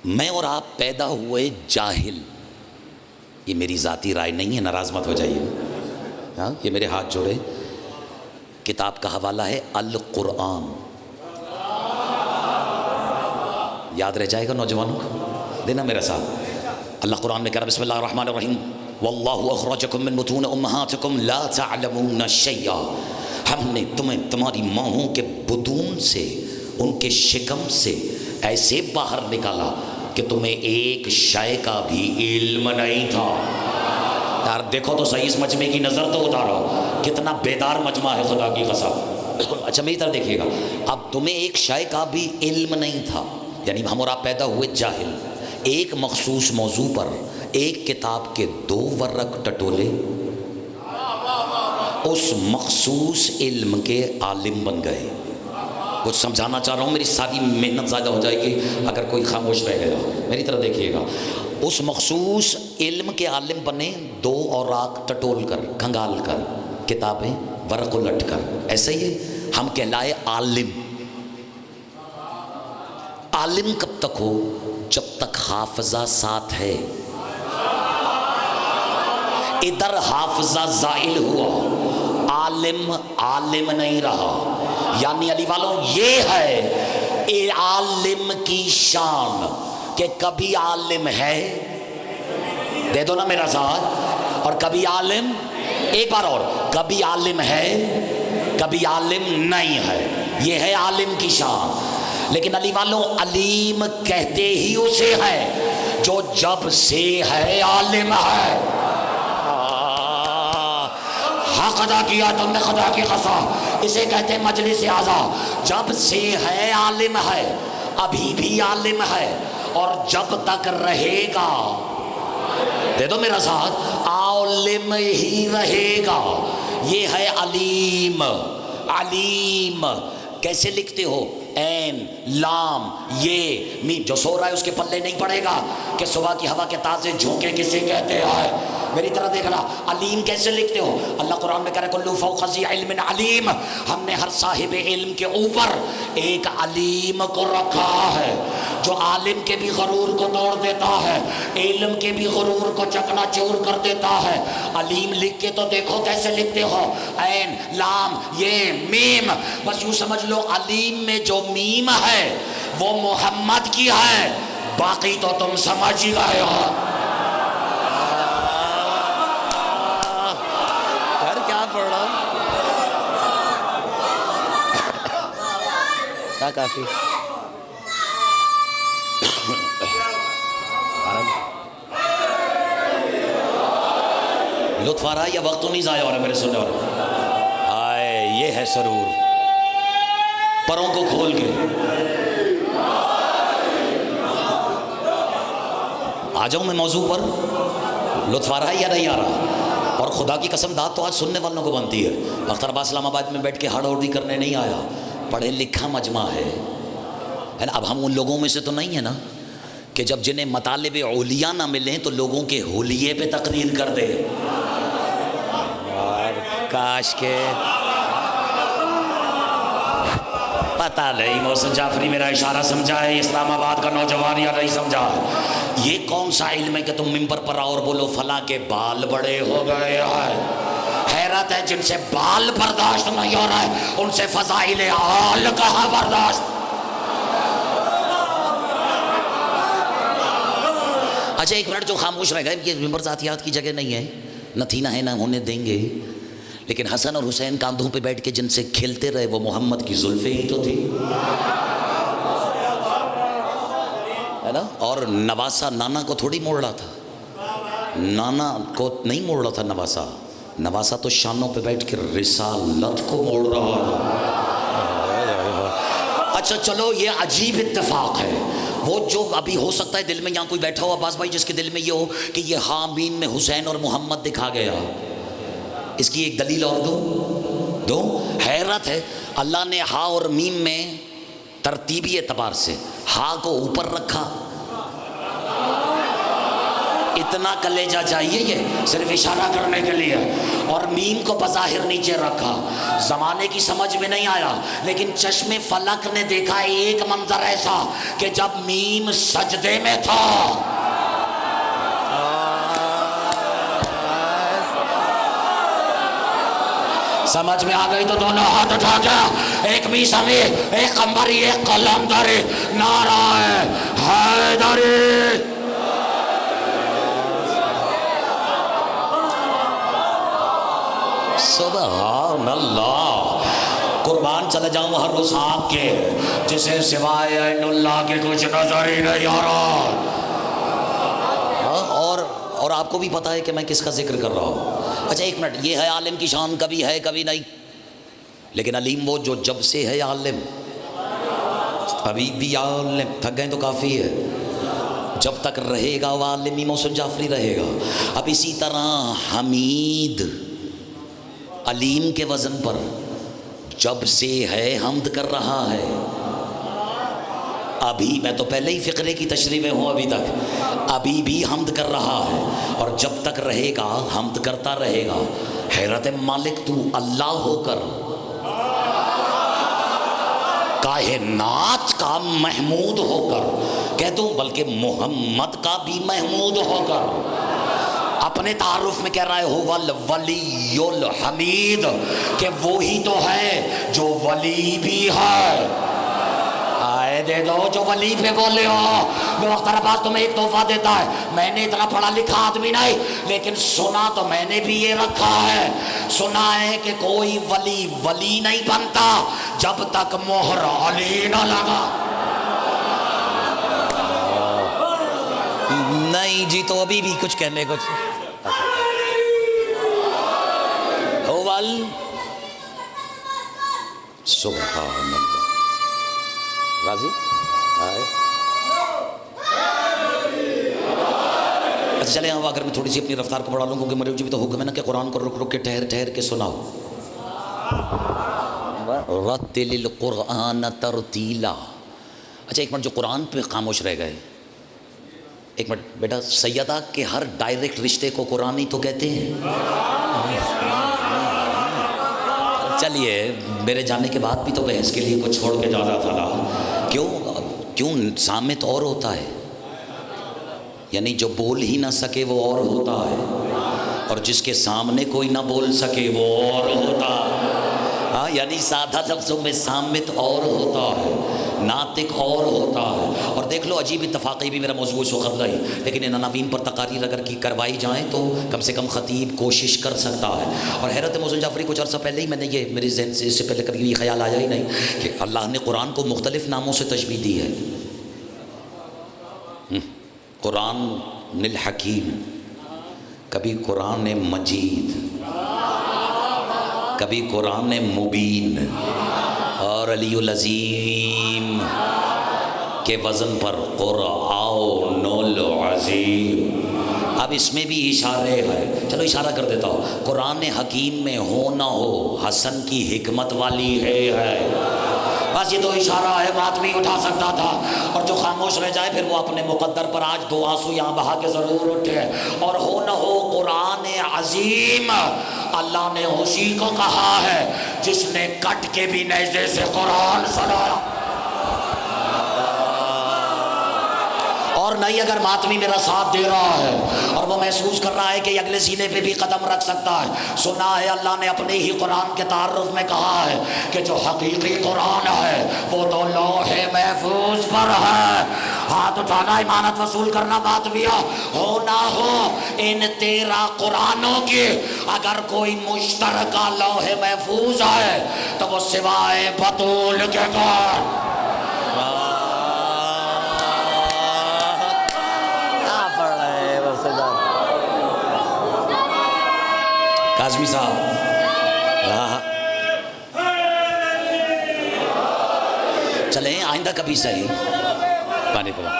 میں اور آپ پیدا ہوئے جاہل، یہ میری ذاتی رائے نہیں ہے، ناراض مت ہو جائیے، ہاں یہ میرے ہاتھ جوڑے، کتاب کا حوالہ ہے القرآن، یاد رہ جائے گا نوجوانوں کو، دینا میرا ساتھ۔ اللہ قرآن میں کہہ رہا بسم اللہ الرحمن الرحیم واللہ اخرجکم من بطون امہاتکم لا تعلمون شیئا، ہم نے تمہیں تمہاری ماہوں کے بطون سے، ان کے شکم سے ایسے باہر نکالا کہ تمہیں ایک شے کا بھی علم نہیں تھا۔ یار دیکھو تو صحیح، اس مجمع کی نظر تو اتارو، کتنا بیدار مجمع ہے خدا کی قسم۔ اچھا میری طرف دیکھیے گا، اب تمہیں ایک شے کا بھی علم نہیں تھا، یعنی ہم اور آپ پیدا ہوئے جاہل، ایک مخصوص موضوع پر ایک کتاب کے 2 ورق ٹٹولے، اس مخصوص علم کے عالم بن گئے۔ کچھ سمجھانا چاہ رہا ہوں، میری ساری محنت ضائع ہو جائے گی اگر کوئی خاموش رہ گیا۔ میری طرف دیکھیے گا، اس مخصوص علم کے عالم بنے 2 اوراق ٹٹول کر، کھنگال کر، کتابیں ورق الٹ کر، ایسا ہی ہے ہم کہلائے عالم۔ عالم کب تک ہو؟ جب تک حافظہ ساتھ ہے۔ ادھر حافظہ زائل ہوا، عالم عالم نہیں رہا، یعنی علی والوں یہ ہے اے عالم کی شان کہ کبھی عالم ہے، دے دو نا میرا ساتھ، اور کبھی عالم، ایک بار اور، کبھی عالم ہے کبھی عالم نہیں ہے، یہ ہے عالم کی شان۔ لیکن علی والوں علیم کہتے ہی اسے ہے جو جب سے ہے عالم ہے۔ حق ادا کیا تم نے خدا کی قسم، اسے کہتے مجلس اعضا، جب سے ہے عالم ہے، ابھی بھی عالم ہے، اور جب تک رہے گا، دے دو میرا ساتھ، عالم ہی رہے گا، یہ ہے علیم۔ علیم کیسے لکھتے ہو؟ این لام یہ میم، جو سو رہا ہے اس کے پلے نہیں پڑے گا کہ صبح کی ہوا کے تازے جھونکے کسے کہتے ہیں۔ میری طرح دیکھنا، علیم کیسے لکھتے ہو؟ اللہ قرآن میں کہہ رہا ہے کلو فوق ذی علم علیم، ہم نے ہر صاحب علم کے اوپر ایک علیم کو رکھا ہے جو عالم کے بھی غرور کو توڑ دیتا ہے، علم کے بھی غرور کو چکنا چور کر دیتا ہے۔ علیم لکھ کے تو دیکھو کیسے لکھتے ہو، این لام یہ میم، بس یوں سمجھ لو علیم میں جو میم ہے وہ محمد کی ہے، باقی تو تم سمجھ ہی گئے ہو۔ یار کیا پڑھ رہا کیا کافی لطف آ رہا ہے یا وقت تو نہیں ضائع ہو رہا میرے سننے والے؟ آئے یہ ہے سرور، پروں کو کھول کے آ جاؤں میں موضوع پر، لطف آ رہا ہے یا نہیں آ رہا؟ اور خدا کی قسم داد تو آج سننے والوں کو بنتی ہے۔ اختر آباد اسلام آباد میں بیٹھ کے ہڑ ہوڑی کرنے نہیں آیا، پڑھے لکھا مجمع ہے نا۔ اب ہم ان لوگوں میں سے تو نہیں ہیں نا کہ جب جنہیں مطالب اولیاء نہ ملیں تو لوگوں کے ہولیے پہ تقریر کر دے، کاش کے پتہ نہیں محسن جعفری میرا اشارہ سمجھا ہے اسلام آباد کا نوجوان یا نہیں سمجھا ہے؟ یہ کون سا علم ہے کہ تم ممبر پر آؤ اور بولو فلاں کے بال بڑے ہو گئے ہیں؟ حیرت ہے جن سے بال برداشت نہیں ہو رہا ہے ان سے فضائل اعال کہاں برداشت۔ اچھا ایک منٹ جو خاموش رہ گئے، یہ ممبر ذاتیات کی جگہ نہیں ہے، نہ تھی نہ ہے نہ ہونے دیں گے، لیکن حسن اور حسین کاندھوں پہ بیٹھ کے جن سے کھیلتے رہے وہ محمد کی زلفیں ہی تو تھی، ہے نا؟ اور نواسا نانا کو تھوڑی موڑ رہا تھا، نانا کو نہیں موڑ رہا تھا نواسا، نواسا تو شانوں پہ بیٹھ کے رسالت کو موڑ رہا تھا۔ اچھا چلو یہ عجیب اتفاق ہے، وہ جو ابھی ہو سکتا ہے دل میں یہاں کوئی بیٹھا ہو عباس بھائی جس کے دل میں یہ ہو کہ یہ حامین میں حسین اور محمد دکھا گیا، اس کی ایک دلیل اور دو۔ حیرت ہے اللہ نے ہا اور میم میں ترتیبی اعتبار سے ہا کو اوپر رکھا، اتنا کلیجہ چاہیے یہ صرف اشارہ کرنے کے لیے، اور میم کو بظاہر نیچے رکھا، زمانے کی سمجھ میں نہیں آیا، لیکن چشم فلک نے دیکھا ایک منظر ایسا کہ جب میم سجدے میں تھا، سمجھ میں آ گئی تو دونوں ہاتھ اٹھا جا، ایک میسمی، ایک قمری، ایک قلندری، نعرہ حیدری۔ سبحان اللہ، قربان چلے جاؤں ہر اس آنکھ کے جسے سوائے عین اللہ کے کچھ نظر ہی نہیں آ رہا۔ اور آپ کو بھی پتا ہے کہ میں کس کا ذکر کر رہا ہوں۔ اچھا ایک منٹ، یہ ہے عالم کی شان، کبھی ہے کبھی نہیں، لیکن علیم وہ جو جب سے ہے عالم، ابھی بھی عالم، تھک گئے تو کافی ہے، جب تک رہے گا وہ عالم ہی محسن جعفری رہے گا۔ اب اسی طرح حمید علیم کے وزن پر جب سے ہے حمد کر رہا ہے، ابھی میں تو پہلے ہی فقرے کی تشریح میں ہوں، ابھی تک ابھی بھی حمد کر رہا ہے، اور جب تک رہے گا حمد کرتا رہے گا۔ حیرت مالک تو اللہ ہو کر کائنات کا محمود ہو کر، کہہ دوں بلکہ محمد کا بھی محمود ہو کر، اپنے تعارف میں کہہ رہا ہے هو الولی الحمید، کہ وہی تو ہے جو ولی بھی ہے۔ آئے دے دو جو ولی پہ بولے ہو۔ جو اختر عباس تمہیں ایک تحفہ دیتا ہے، میں نے اتنا پڑھا لکھا آدمی نہیں، لیکن سنا تو میں نے بھی یہ رکھا ہے، سنا ہے کہ کوئی ولی ولی نہیں بنتا جب تک مہر علی نہ لگا۔ نہیں جی، تو ابھی بھی کچھ کہنے کچھ سبحان اللہ۔ راضی آئے؟ اچھا چلیں اب اگر میں تھوڑی سی اپنی رفتار کو بڑھا لوں، کیونکہ میرے بھی تو حکم ہے نا کہ قرآن کو رک رک کے ٹھہر ٹھہر کے سناؤ۔ رتل القرآن ترتیلا۔ اچھا ایک منٹ، جو قرآن پہ خاموش رہ گئے، ایک منٹ بیٹا، سیدہ کے ہر ڈائریکٹ رشتے کو قرآنی تو کہتے ہیں۔ چلیے میرے جانے کے بعد بھی تو بحث کے لیے کچھ چھوڑ کے جا رہا تھا نا، کیوں سامت اور ہوتا ہے، یعنی جو بول ہی نہ سکے وہ اور ہوتا ہے، اور جس کے سامنے کوئی نہ بول سکے وہ اور ہوتا ہے۔ ہاں یعنی سادہ لفظوں میں سامت اور ہوتا ہے، ناطق اور ہوتا ہے۔ اور دیکھ لو عجیب اتفاقی بھی میرا موضوع اس وقت نہیں، لیکن ان عناوین پر تقاریر اگر کی کروائی جائیں تو کم سے کم خطیب کوشش کر سکتا ہے۔ اور حیرت محسن جعفری کچھ عرصہ پہلے ہی میں نے یہ میرے ذہن سے اس سے پہلے کبھی یہ خیال آیا ہی نہیں کہ اللہ نے قرآن کو مختلف ناموں سے تشبیہ دی ہے۔ قرآن الحکیم، کبھی قرآن مجید، کبھی قرآن مبین، اور علی العظیم کے وزن پر قرآن العظیم۔ اب اس میں بھی اشارے ہیں، چلو اشارہ کر دیتا ہوں، قرآن حکیم میں ہو نہ ہو حسن کی حکمت والی ہے، بس یہ تو اشارہ ہے، بات بھی اٹھا سکتا تھا، اور جو خاموش رہ جائے پھر وہ اپنے مقدر پر آج دو آنسو یہاں بہا کے ضرور اٹھے۔ اور ہو نہ ہو قرآن عظیم، اللہ نے اسی کو کہا ہے جس نے کٹ کے بھی نیزے سے قرآن سنایا۔ اور نہیں اگر ماتمی میرا ساتھ دے رہا ہے اور وہ محسوس کر رہا ہے کہ اگلے سینے پہ بھی قدم رکھ سکتا ہے، سنا ہے اللہ نے اپنے ہی قرآن کے تعارف میں کہا ہے کہ جو حقیقی قرآن ہے وہ تو لوح محفوظ پر ہے۔ ہاتھ اٹھانا، امانت وصول کرنا، بات بھی ہو نہ ہو ان 13 قرآنوں کی اگر کوئی مشترکہ لوح محفوظ ہے تو وہ سوائے بطول کے کون؟ کاظمی صاحب چلیں آئندہ کبھی صحیح پانی پڑا۔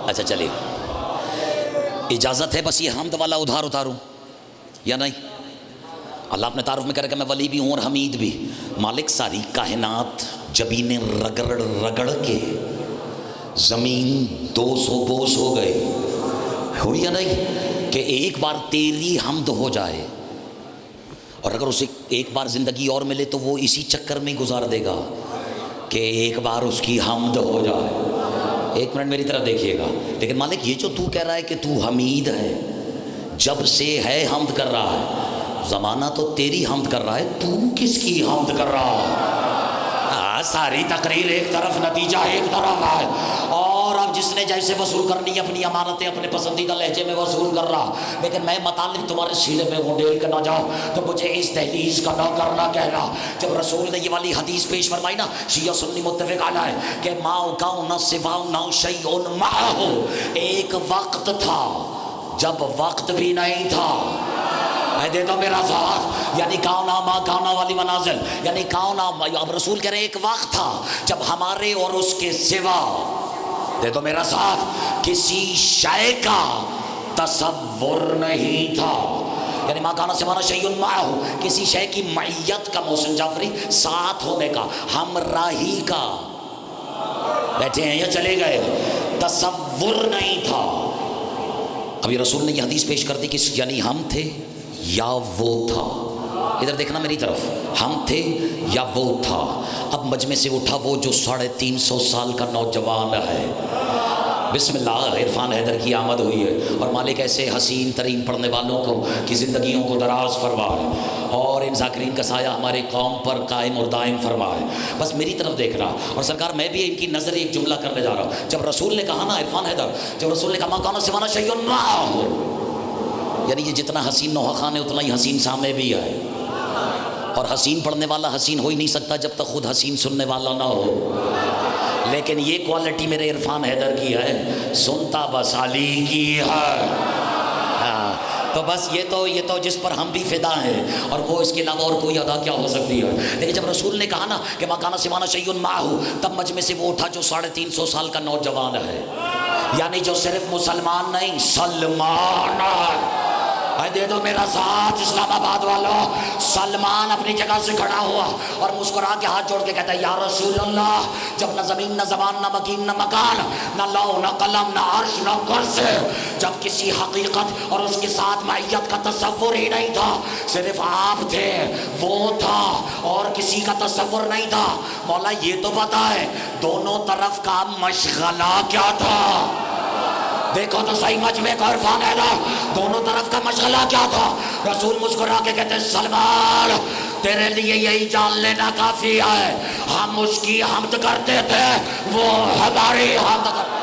اچھا چلیے، اجازت ہے بس یہ حمد والا ادھار اتاروں یا نہیں؟ اللہ اپنے تعارف میں کہہ رہا کہ میں ولی بھی ہوں اور حمید بھی۔ مالک ساری کائنات جبینیں رگڑ رگڑ کے زمین 200 بوس ہو گئے، ہوئی یا نہیں؟ کہ ایک بار تیری حمد ہو جائے، اور اگر اسے ایک بار زندگی اور ملے تو وہ اسی چکر میں گزار دے گا کہ ایک بار اس کی حمد ہو جائے۔ ایک منٹ میری طرف دیکھیے گا، لیکن مالک یہ جو تو کہہ رہا ہے کہ تو حمید ہے، جب سے ہے حمد کر رہا ہے، زمانہ تو تیری حمد کر رہا ہے، تو کس کی حمد کر رہا ہے؟ ساری تقریر ایک طرف، نتیجہ ایک طرف ہے، اور اب جس نے جیسے وصول کرنی اپنی امانتیں اپنے پسندیدہ لہجے میں وصول کر رہا، لیکن میں مطالب تمہارے سینے میں اونڈیل کے نہ جاؤ تو مجھے اس دہلیز کا نہ کرنا کہنا۔ جب رسول نے یہ والی حدیث پیش فرمائی نا، شیعہ سنی متفق علیہ ہے کہ ماؤ کاؤ نہ سواؤ نہ شیء معہ، ایک وقت تھا جب وقت بھی نہیں تھا۔ میں دے دو میرا ساتھ، یعنی کاؤنا ما کاؤنا والی منازل، یعنی کاؤنا، اب رسول کہہ رہے ہیں ایک وقت تھا جب ہمارے اور اس کے سوا، دے دو میرا ساتھ، کسی شے کا تصور نہیں تھا۔ یعنی ما کانا سوانا شیء معہ، کسی شے کی معیت کا، محسن جعفری ساتھ ہونے کا، ہمراہی کا، بیٹھے ہیں یا چلے گئے، تصور نہیں تھا۔ ابھی رسول نے یہ حدیث پیش کر دی کہ یعنی ہم تھے یا وہ تھا، ادھر دیکھنا میری طرف، ہم تھے یا وہ تھا۔ اب مجمع سے اٹھا وہ جو 350 سال کا نوجوان ہے، بسم اللہ، عرفان حیدر کی آمد ہوئی ہے، اور مالک ایسے حسین ترین پڑھنے والوں کو کی زندگیوں کو دراز فرمائے، اور ان ذاکرین کا سایہ ہمارے قوم پر قائم اور دائم فرمائے۔ بس میری طرف دیکھ رہا، اور سرکار میں بھی ان کی نظر ایک جملہ کرنے جا رہا ہوں۔ جب رسول نے کہا نا، عرفان حیدر، جب رسول نے کہا ما کانا سوانا شیء معہ، یعنی یہ جتنا حسین نوحہ خان ہے اتنا ہی حسین سامنے بھی ہے، اور حسین پڑھنے والا حسین ہو ہی نہیں سکتا جب تک خود حسین سننے والا نہ ہو۔ لیکن یہ کوالٹی میرے عرفان حیدر کی ہے، سنتا بس علی کی ہے۔ تو بس یہ تو جس پر ہم بھی فدا ہیں، اور وہ اس کے علاوہ اور کوئی ادا کیا ہو سکتی ہے۔ لیکن جب رسول نے کہا نا کہ ما کانا سوانا شیء معہ، تب مجمع سے وہ اٹھا جو 350 سال کا نوجوان ہے، یعنی جو صرف مسلمان نہیں سلمان ہے۔ دے دو میرا ساتھ اسلام آباد والوں، سلمان اپنی جگہ سے کھڑا ہوا اور مسکرا کے ہاتھ جوڑ کے کہتا ہے یا رسول اللہ، جب نہ زمین نہ زبان نہ مکین نہ مکان نہ لوح نہ قلم نہ عرش نہ کرسی، جب کسی حقیقت اور اس کے ساتھ معیت کا تصور ہی نہیں تھا، صرف آپ تھے، وہ تھا، اور کسی کا تصور نہیں تھا، مولا یہ تو پتا ہے دونوں طرف کا مشغلہ کیا تھا؟ دیکھو تو صحیح مجمع کو عرفان حیدر، دونوں طرف کا مشغلہ کیا تھا؟ رسول مسکرا کے کہتے ہیں سلمان، تیرے لیے یہی جان لینا کافی ہے، ہم اس کی حمد کرتے تھے، وہ ہماری حمد کرتے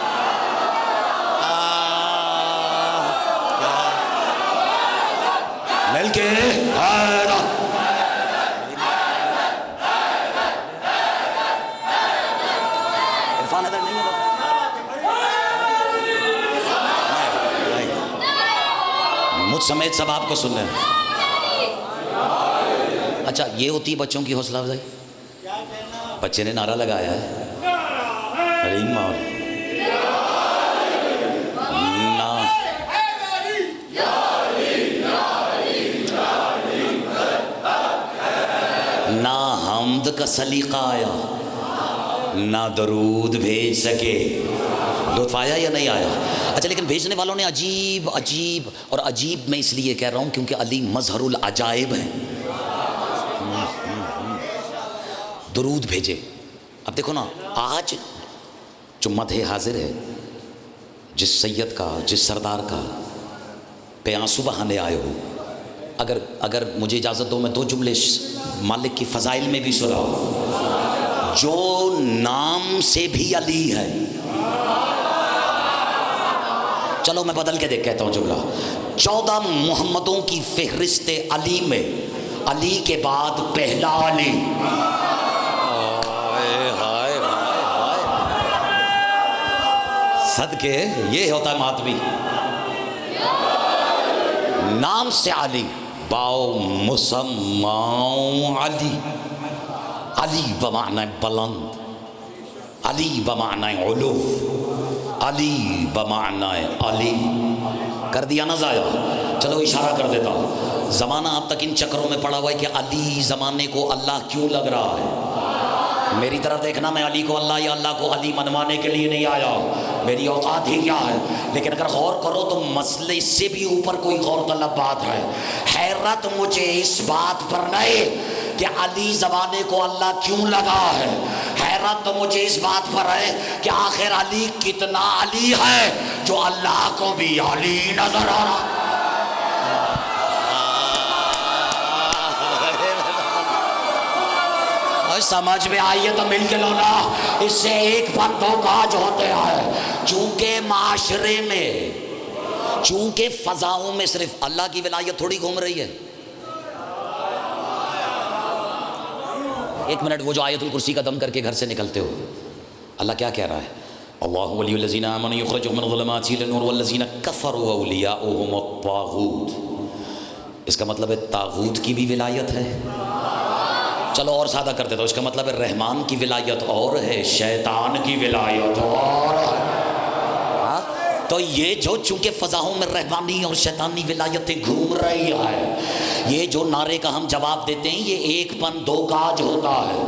مل کے عرفان حیدر نہیں ہے، مجھ سمیت سب آپ کو سن رہے ہیں۔ اچھا یہ ہوتی ہے بچوں کی حوصلہ افزائی، بچے نے نعرہ لگایا ہے حلیم ماحول نہ حمد کا سلیقہ آیا، نہ درود بھیج سکے۔ لطف آیا یا نہیں آیا؟ اچھا لیکن بھیجنے والوں نے عجیب عجیب، اور عجیب میں اس لیے کہہ رہا ہوں کیونکہ علی مظہر العجائب ہے، درود بھیجے۔ اب دیکھو نا، آج جو مدح حاضر ہے، جس سید کا، جس سردار کا پہ آنسو بہانے آئے ہو، اگر مجھے اجازت دو میں 2 جملے مالک کی فضائل میں بھی سناؤں۔ جو نام سے بھی علی ہے، چلو میں بدل کے کہتا ہوں جملہ، 14 محمدوں کی فہرست علی میں علی کے بعد پہلا علی۔ صدقے یہ ہوتا ہے ماتمی، نام سے علی، باؤ مسمع علی، علی بمعنی بلند، علی بمعنی علو، علی بمعنی علی، کر دیا نا ضائع۔ چلو اشارہ کر دیتا ہوں، زمانہ اب تک ان چکروں میں پڑا ہوا ہے کہ علی زمانے کو اللہ کیوں لگ رہا ہے، میری طرف دیکھنا، میں علی کو اللہ یا اللہ کو علی منوانے کے لیے نہیں آیا، میری اوقات ہی کیا ہے. لیکن اگر غور کرو تو مسئلے اس سے بھی اوپر کوئی غور طلب بات ہے. حیرت مجھے اس بات پر نہیں کہ علی زمانے کو اللہ کیوں لگا ہے، حیرت تو مجھے اس بات پر ہے کہ آخر علی کتنا علی ہے جو اللہ کو بھی علی نظر آ رہا. سمجھ میں آئیے تو مل کے لونا. اس سے ایک پر دو کاج ہوتے ہیں. چونکہ معاشرے میں، چونکہ فضاؤں میں صرف اللہ کی ولایت تھوڑی گھوم رہی ہے. ایک منٹ، وہ جو آیت الکرسی کا دم کر کے گھر سے نکلتے ہو، اللہ کیا کہہ رہا ہے؟ اللہ ولی الذین آمنوا یخرجهم من الظلمات الى النور والذین کفروا اولیاؤهم الطاغوت. اس کا مطلب ہے طاغوت کی بھی ولایت ہے. چلو اور سادہ کرتے تو اس کا مطلب ہے رحمان کی ولایت اور ہے، شیطان کی ولایت اور ہے. تو یہ جو چونکہ فضاؤں میں رحمانی اور شیطانی ولایتیں گھوم رہی ہے، یہ جو نعرے کا ہم جواب دیتے ہیں، یہ ایک پن دو کاج ہوتا ہے.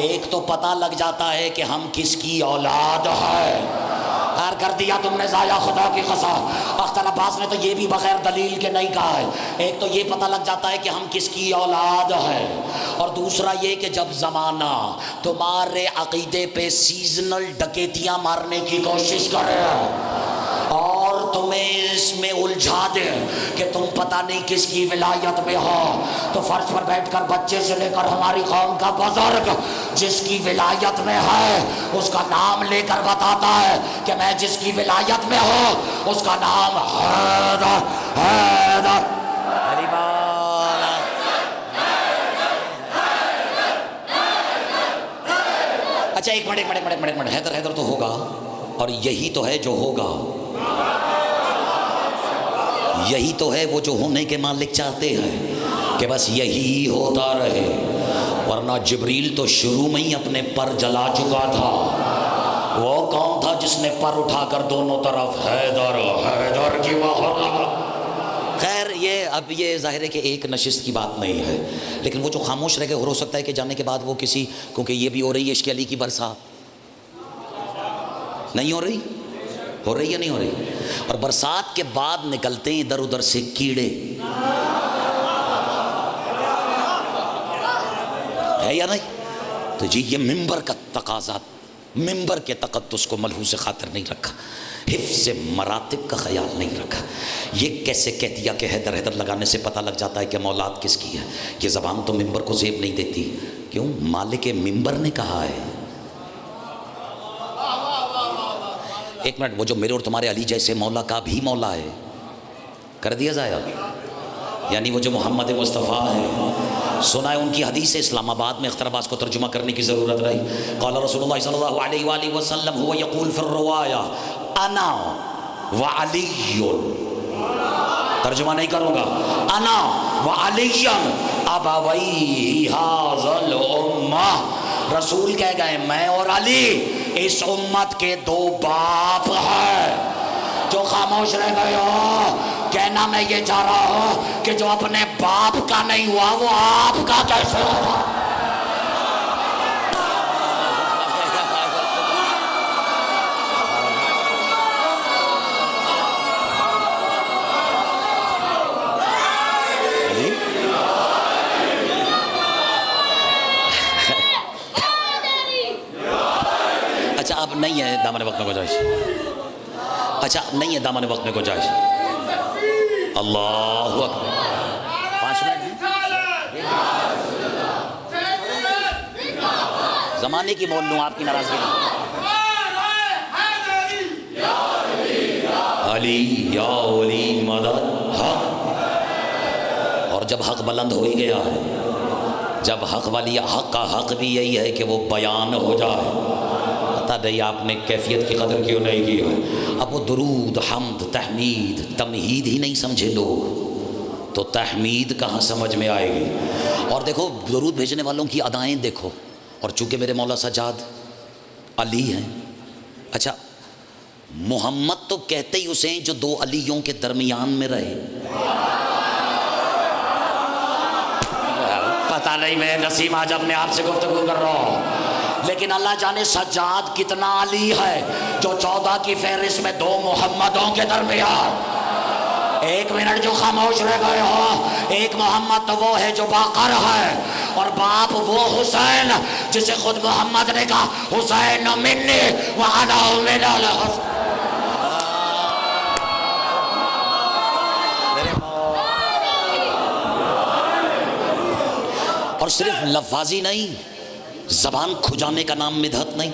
ایک تو پتہ لگ جاتا ہے کہ ہم کس کی اولاد ہے. ہار کر دیا تم نے ضائع خدا کی قسم. اختر عباس نے تو یہ بھی بغیر دلیل کے نہیں کہا ہے. ایک تو یہ پتہ لگ جاتا ہے کہ ہم کس کی اولاد ہے، اور دوسرا یہ کہ جب زمانہ تمہارے عقیدے پہ سیزنل ڈکیتیاں مارنے کی کوشش کرے اور تمہیں اس میں الجھا دے کہ تم پتہ نہیں کس کی ولایت میں ہو، تو فرش پر بیٹھ کر بچے سے لے کر ہماری قوم کا بزرگ جس کی ولایت میں ہے اس کا نام لے کر بتاتا ہے کہ میں جس کی ولایت میں ہوں اس کا نام حیدر حیدر. اچھا ایک منٹ، حیدر حیدر تو ہوگا، اور یہی تو ہے جو ہوگا، یہی تو ہے وہ جو ہونے کے مالک چاہتے ہیں کہ بس یہی ہوتا رہے. ورنہ جبریل تو شروع میں ہی اپنے پر جلا چکا تھا. وہ کون تھا جس نے پر اٹھا کر دونوں طرف حیدر حیدر کی وہاں. خیر اب یہ ظاہر ہے کہ ایک نشست کی بات نہیں ہے، لیکن وہ جو خاموش رہ گئے، ہو سکتا ہے کہ جانے کے بعد وہ کسی، کیونکہ یہ بھی ہو رہی ہے عشق علی کی برسات، نہیں ہو رہی ہے نہیں ہو رہی، اور برسات کے بعد نکلتے ہیں ادھر ادھر سے کیڑے، ہے یا نہیں؟ تو جی یہ ممبر کا تقاضا، ممبر کے تقدس کو ملحوظ خاطر نہیں رکھا، حفظ مراتب کا خیال نہیں رکھا. یہ کیسے کہہ دیا کہ حیدر حیدر لگانے سے پتہ لگ جاتا ہے کہ مولاد کس کی ہے. یہ زبان تو ممبر کو زیب نہیں دیتی. کیوں؟ مالک ممبر نے کہا ہے. ایک منٹ، وہ جو میرے اور تمہارے علی جیسے مولا کا بھی مولا ہے، کر دیا ضائع، یعنی وہ جو محمد مصطفیٰ ہے. سنا ہے ان کی حدیث اسلام آباد میں اختر عباس کو ترجمہ کرنے کی ضرورت رہی. قال رسول اللہ صلی اللہ علیہ وآلہ وسلم هو یقول فی الروایا انا وعلی، ترجمہ نہیں کروں گا، انا وعلی ابوی ھذا الامہ. رسول کہہ گئے میں اور علی اس امت کے دو باپ ہیں. جو خاموش رہ گئے ہو، کہنا میں یہ چاہ رہا ہوں کہ جو اپنے باپ کا نہیں ہوا وہ آپ کا کیسے ہوگا؟ اچھا اب نہیں ہے دامن وقت میں گنجائش، اچھا نہیں ہے دامن وقت میں گنجائش. اللہ اکبر. 5 منٹ زمانے کی مول لوں، آپ کی ناراضگی نہیں. علی یا ولی مدد حق. اور جب حق بلند ہو ہی گیا ہے، جب حق والی حق کا حق بھی یہی ہے کہ وہ بیان ہو جائے، پتہ نہیں آپ نے کیفیت کی قدر کیوں نہیں کی ہے. اب وہ درود، حمد، تحمید، تمہید ہی نہیں سمجھے لوگ تو تحمید کہاں سمجھ میں آئے گی. اور دیکھو درود بھیجنے والوں کی ادائیں دیکھو. اور چونکہ میرے مولا سجاد علی ہیں، اچھا محمد تو کہتے ہی اسے جو دو علیوں کے درمیان میں رہے. پتہ نہیں میں نسیم آج اپنے آپ سے گفتگو کر رہا ہوں، لیکن اللہ جانے سجاد کتنا علی ہے جو 14 کی فہرست میں 2 محمدوں کے درمیان. ایک منٹ جو خاموش رہ گئے ہو، ایک محمد تو وہ ہے جو باقر ہے، اور باپ وہ حسین جسے خود محمد نے کہا حسین منی وعنا من الحسین. اور صرف لفاظی نہیں، زبان کھجانے کا نام مدحت نہیں.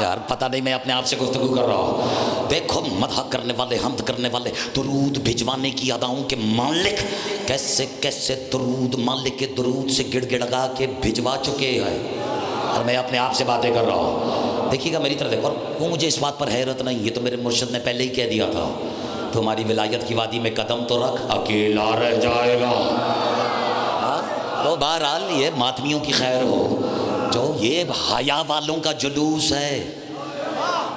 یار پتہ نہیں میں اپنے آپ سے گفتگو کر رہا ہوں. دیکھو مدح کرنے والے، حمد کرنے والے، درود بھجوانے کی اداؤں کے مالک کیسے کیسے درود مالک کے درود سے گڑ گڑا کے بھجوا چکے ہیں، اور میں اپنے آپ سے باتیں کر رہا ہوں. دیکھیے گا میری طرف دیکھو. اور وہ مجھے اس بات پر حیرت نہیں، یہ تو میرے مرشد نے پہلے ہی کہہ دیا تھا، تمہاری ولایت کی وادی میں قدم تو رکھ، اکیلا رہ جائے گا. تو بہرحال یہ ماتمیوں کی خیر ہو، جو یہ حیا والوں کا جلوس ہے،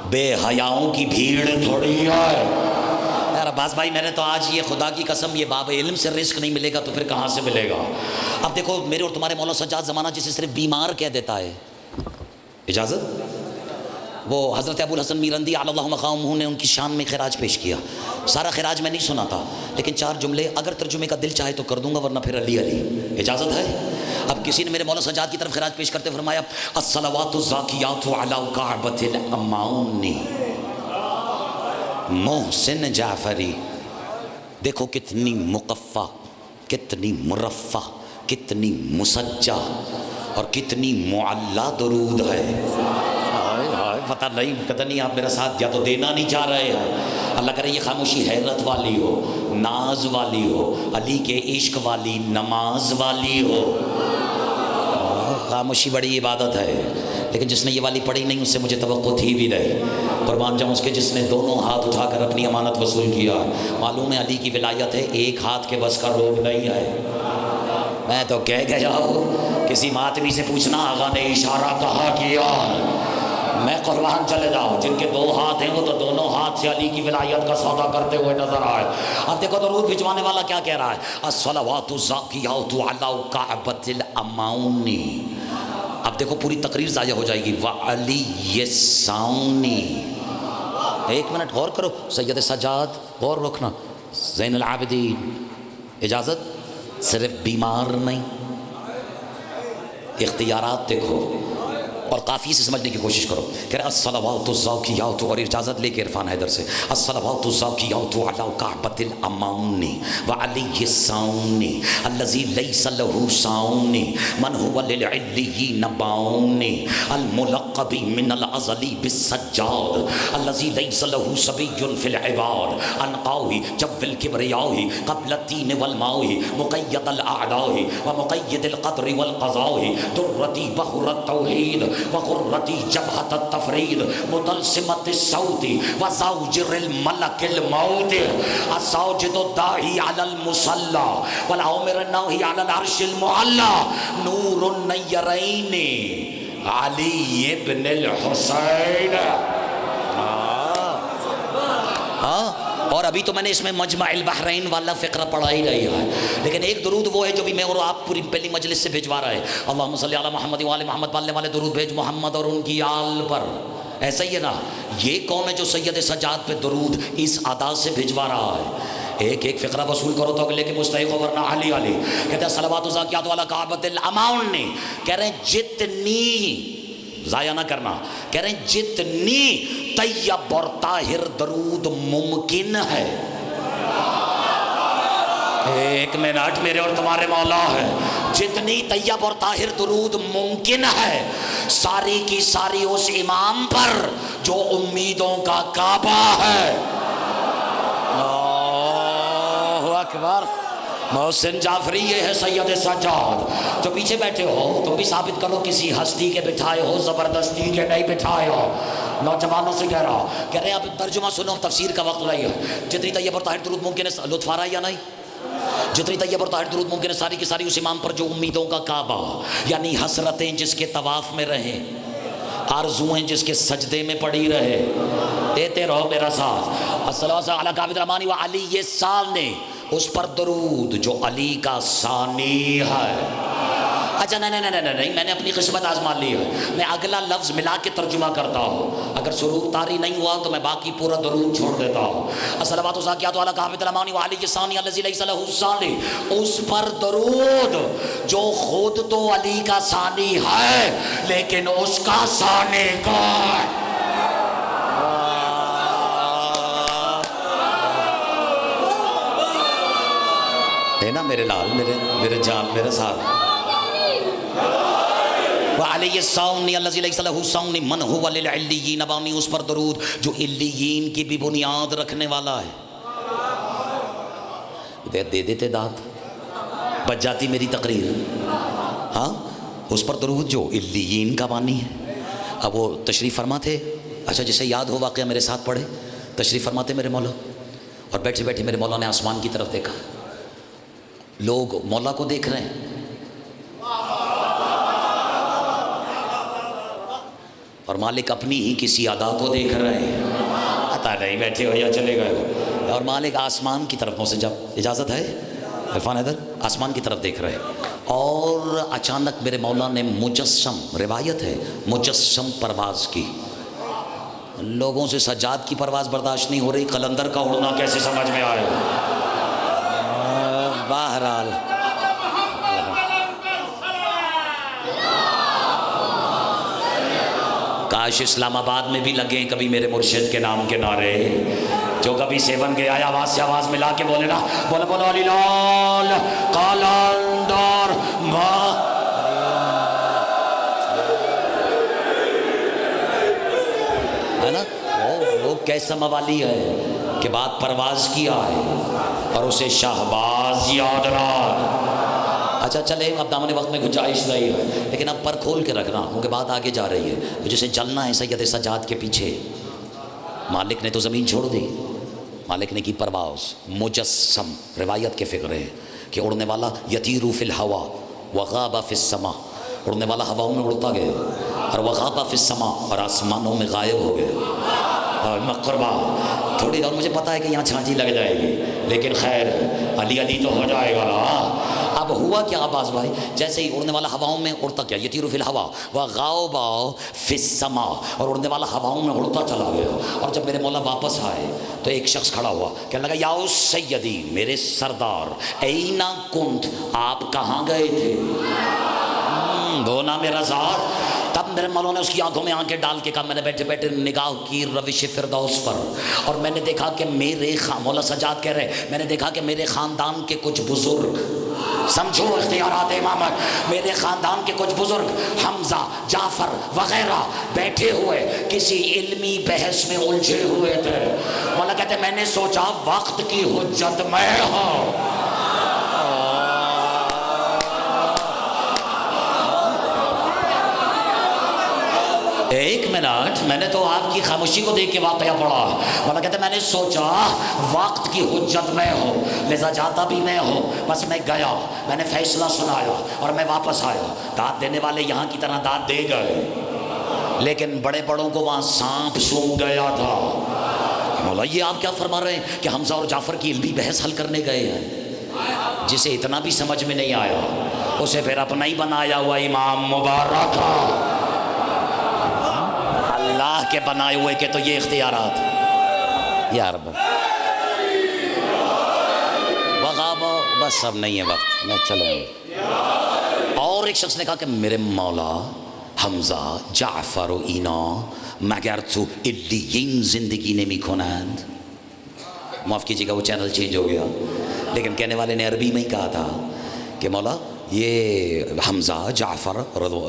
بے حیاؤں کی بھیڑ تھوڑی ہے. یار عباس بھائی میں نے تو آج یہ خدا کی قسم، یہ باب علم سے رزق نہیں ملے گا تو پھر کہاں سے ملے گا؟ اب دیکھو میرے اور تمہارے مولانا سجاد زمانہ جسے صرف بیمار کہہ دیتا ہے، اجازت؟ وہ حضرت ابو الحسن میرندی علی اللہ مقامہ نے ان کی شان میں خراج پیش کیا. سارا خراج میں نہیں سنا تھا، لیکن 4 جملے اگر ترجمے کا دل چاہے تو کر دوں گا، ورنہ پھر علی علی. اجازت ہے؟ اب کسی نے میرے مولانا سجاد کی طرف خراج پیش کرتے فرمایا الصلوات الزاکیات علی کعبۃ الاماؤن محسن جعفری. دیکھو کتنی مقفع، کتنی مرفع، کتنی مسجع اور کتنی معلی درود ہے. پتہ نہیں آپ میرا ساتھ یا تو دینا نہیں چاہ رہے ہیں. اللہ کرے یہ خاموشی حیرت والی ہو، ناز والی ہو، علی کے عشق والی نماز والی ہو. خاموشی بڑی عبادت ہے، لیکن جس نے یہ والی پڑھی نہیں اس سے مجھے توقع تھی بھی نہیں. قربان جاؤں اس کے جس نے دونوں ہاتھ اٹھا کر اپنی امانت وصول کیا. معلوم ہے علی کی ولایت ہے، ایک ہاتھ کے بس کا روگ نہیں ہے. میں تو کہہ گیا ہوں، کسی ماتمی سے پوچھنا آقا نے اشارہ کہا کیا. میں قربان چلے جاؤں، جن کے 2 ہاتھ ہیں وہ تو دونوں ہاتھ سے علی کی ولایت کا سودا کرتے ہوئے نظر آئے. اب دیکھو درود بھجوانے والا کیا کہہ رہا ہے، الصلوات الزاکیات علی کعبۃ الاماؤن. اب دیکھو پوری تقریر ضائع ہو جائے گی. وعلی الثانی. ایک منٹ غور کرو، سید سجاد غور رکھنا، زین العابدین. اجازت؟ صرف بیمار نہیں، اختیارات دیکھو اور قافیے سے سمجھنے کی کوشش کرو. کہہ رہے الصلوات الزاکیات، اور اجازت لے کے عرفان حیدر سے، الصلوات الزاکیات علی کعبۃ الاماؤن وعلی الثانی الذی لیس له ثانی من هو للعلیین باؤن الملقب من الازلی بالسجاد الذی لیس له صبی فی العباد انقاہ جو الکبریاء قبل الدین والماء مقید الاعداء ومقید القدر والقضاء درتی بحر التوحید وقرتی جبہت التفرید مطلسمت الصوت وزوجر الملک الموت الساجد الداعی علی المصلی والعامر الناہی علی العرش المعلی نور النیرین علی ابن الحسین. اور ابھی تو میں نے اس میں مجمع البحرین والا فقرہ پڑھا ہی رہی ہے، لیکن ایک درود وہ ہے جو بھی میں اور آپ پوری پہلی مجلس سے بھیجوا رہے ہیں. اللہم صلی علی محمد و آل محمد، پالنے والے درود بھیج محمد اور ان کی آل پر. ایسا ہی ہے نا؟ یہ کون ہے جو سید سجاد پہ درود اس ادا سے بھیجوا رہا ہے؟ ایک ایک فقرہ وصول کرو تو اگلے کے مستحق ہو، ورنہ علی علی. کہتے ہیں صلوات الزاکیات علی کعبۃ الاماؤن. کہہ رہے ہیں جتنی، ضائع نہ کرنا، کہہ رہے ہیں جتنی طیب اور طاہر درود ممکن ہے. ایک منٹ میرے اور تمہارے مولا ہے، جتنی طیب اور طاہر درود ممکن ہے ساری کی ساری اس امام پر جو امیدوں کا کعبہ ہے. اللہ اکبر. محسن جعفری یہ ہے سید سجاد. جو پیچھے بیٹھے ہو تم بھی ثابت کرو کسی ہستی کے بٹھائے ہو، زبردستی کے نہیں بٹھائے ہو. نوجوانوں سے کہہ رہا، کہہ رہے ہیں اب ترجمہ سنو، تفسیر کا وقت نہیں ہے. جتنی طیب اور طاہر درود ممکن ہے، لطف آ رہا ہے یا نہیں؟ جتنی طیب اور طاہر درود ممکن ہے ساری کی ساری اس امام پر جو امیدوں کا کعبہ، یعنی حسرتیں جس کے طواف میں رہیں، آرزویں جس کے سجدے میں پڑی رہے. دیتے رہو میرا ساتھ. الصلوات علی کعبۃ الاماؤن وعلی الثانی، اس پر درود جو علی کا ثانی ہے. اچھا نہیں، میں نے اپنی قسمت آزما لی ہے، میں اگلا لفظ ملا کے ترجمہ کرتا ہوں، اگر سرور طاری نہیں ہوا تو میں باقی پورا درود چھوڑ دیتا ہوں۔ الصلوات والزاکیات علی کعبۃ الامانی وعلی الثانی الذی لیس لہ ثانی، اس پر درود جو خود تو علی کا ثانی ہے لیکن اس کا ثانی کون؟ ہے نا میرے لال، میرے جان، میرے ساتھ۔ وعلی الثانی الذی لیس لہ ثانی من هو للعلیین بانی، اس پر درود جو علیین کی بھی بنیاد رکھنے والا ہے۔ دے دیتے داد، بچ جاتی میری تقریر۔ ہاں، اس پر درود جو علیین کا بانی ہے۔ اب وہ تشریف فرما تھے، اچھا جسے یاد ہو واقعہ میرے ساتھ پڑھے، تشریف فرماتے میرے مولا، اور بیٹھے بیٹھے میرے مولا نے آسمان کی طرف دیکھا، لوگ مولا کو دیکھ رہے ہیں اور مالک اپنی ہی کسی ادا کو دیکھ رہے ہیں، پتہ نہیں بیٹھے ہو یا چلے گئے ہو، اور مالک آسمان کی طرف سے، جب اجازت ہے عرفان حیدر، آسمان کی طرف دیکھ رہے ہیں، اور اچانک میرے مولا نے مجسم، روایت ہے مجسم پرواز کی۔ لوگوں سے سجاد کی پرواز برداشت نہیں ہو رہی، قلندر کا اڑنا کیسے سمجھ میں آئے؟ بہرحال کاش اسلام آباد میں بھی لگیں کبھی میرے مرشد کے نام کے نعرے، جو کبھی سیون کے آیا آواز سے آواز ملا کے بولے نا، بولو بولو علی لال قلندر ہے نا، وہ کیسا موالی ہے کہ بات پرواز کیا ہے اور اسے شہباز یاد رہا۔ اچھا چلے، اب دامن وقت میں گنجائش نہیں ہے، لیکن اب پر کھول کے رکھنا کیونکہ بات آگے جا رہی ہے، تو جسے چلنا ہے سید سجاد کے پیچھے۔ مالک نے تو زمین چھوڑ دی، مالک نے کی پرواز، مجسم، روایت کے فکر ہے کہ اڑنے والا یطیر فی الہوا وغاب فی السما، اڑنے والا ہواؤں میں اڑتا گیا اور وغاب فی السما، اور آسمانوں میں غائب ہو گیا۔ مقربہ تھوڑی دور، مجھے پتا ہے کہ یہاں چھانچی لگ جائے گی، لیکن خیر علی علی تو ہو جائے گا نا۔ اب ہوا کیا عباس بھائی، جیسے ہی اڑنے والا ہواؤں میں اڑتا کیا، یطیر فی الہوا وغاب فی السما، اور اڑنے والا ہواؤں میں اڑتا چلا گیا، اور جب میرے مولا واپس آئے تو ایک شخص کھڑا ہوا، کہنے لگا یا سیدی، میرے سردار، اینا کنت، آپ کہاں گئے تھے؟ بونا میرا ذات۔ تب میرے مولا نے اس کی آنکھوں میں آنکھیں ڈال کے کہا، میں نے بیٹھے بیٹھے نگاہ کی روش فردوس پر، اور میں نے دیکھا کہ مولا سجاد کہہ رہے، میں نے دیکھا کہ میرے خاندان کے کچھ بزرگ، سمجھو اختیارات امامت، میرے خاندان کے کچھ بزرگ حمزہ، جعفر وغیرہ بیٹھے ہوئے کسی علمی بحث میں الجھے ہوئے تھے۔ مولا کہتے میں نے سوچا وقت کی حجت میں ہوں۔ ایک منٹ، میں نے تو آپ کی خاموشی کو دیکھ کے واقعہ پڑھا۔ مولا کہتے میں نے سوچا وقت کی حجت میں ہو، لہذا جاتا بھی میں ہو، بس میں گیا، میں نے فیصلہ سنایا اور میں واپس آیا۔ داد دینے والے یہاں کی طرح داد دے گئے، لیکن بڑے بڑوں کو وہاں سانپ سونگ گیا تھا۔ مولا یہ آپ کیا فرما رہے ہیں کہ حمزہ اور جعفر کی علمی بحث حل کرنے گئے ہیں؟ جسے اتنا بھی سمجھ میں نہیں آیا اسے پھر اپنا ہی بنایا ہوا امام مبارک، اللہ کے بنائے ہوئے کے تو یہ اختیارات۔ یا رب وغاب، بس اب نہیں ہے وقت، میں چلے۔ اور ایک شخص نے کہا کہ میرے مولا حمزہ جعفر و اینا مگر تو علیین زندگی نمی کنند۔ معاف کیجیے گا وہ چینل چینج ہو گیا، لیکن کہنے والے نے عربی میں ہی کہا تھا کہ مولا یہ حمزہ جعفر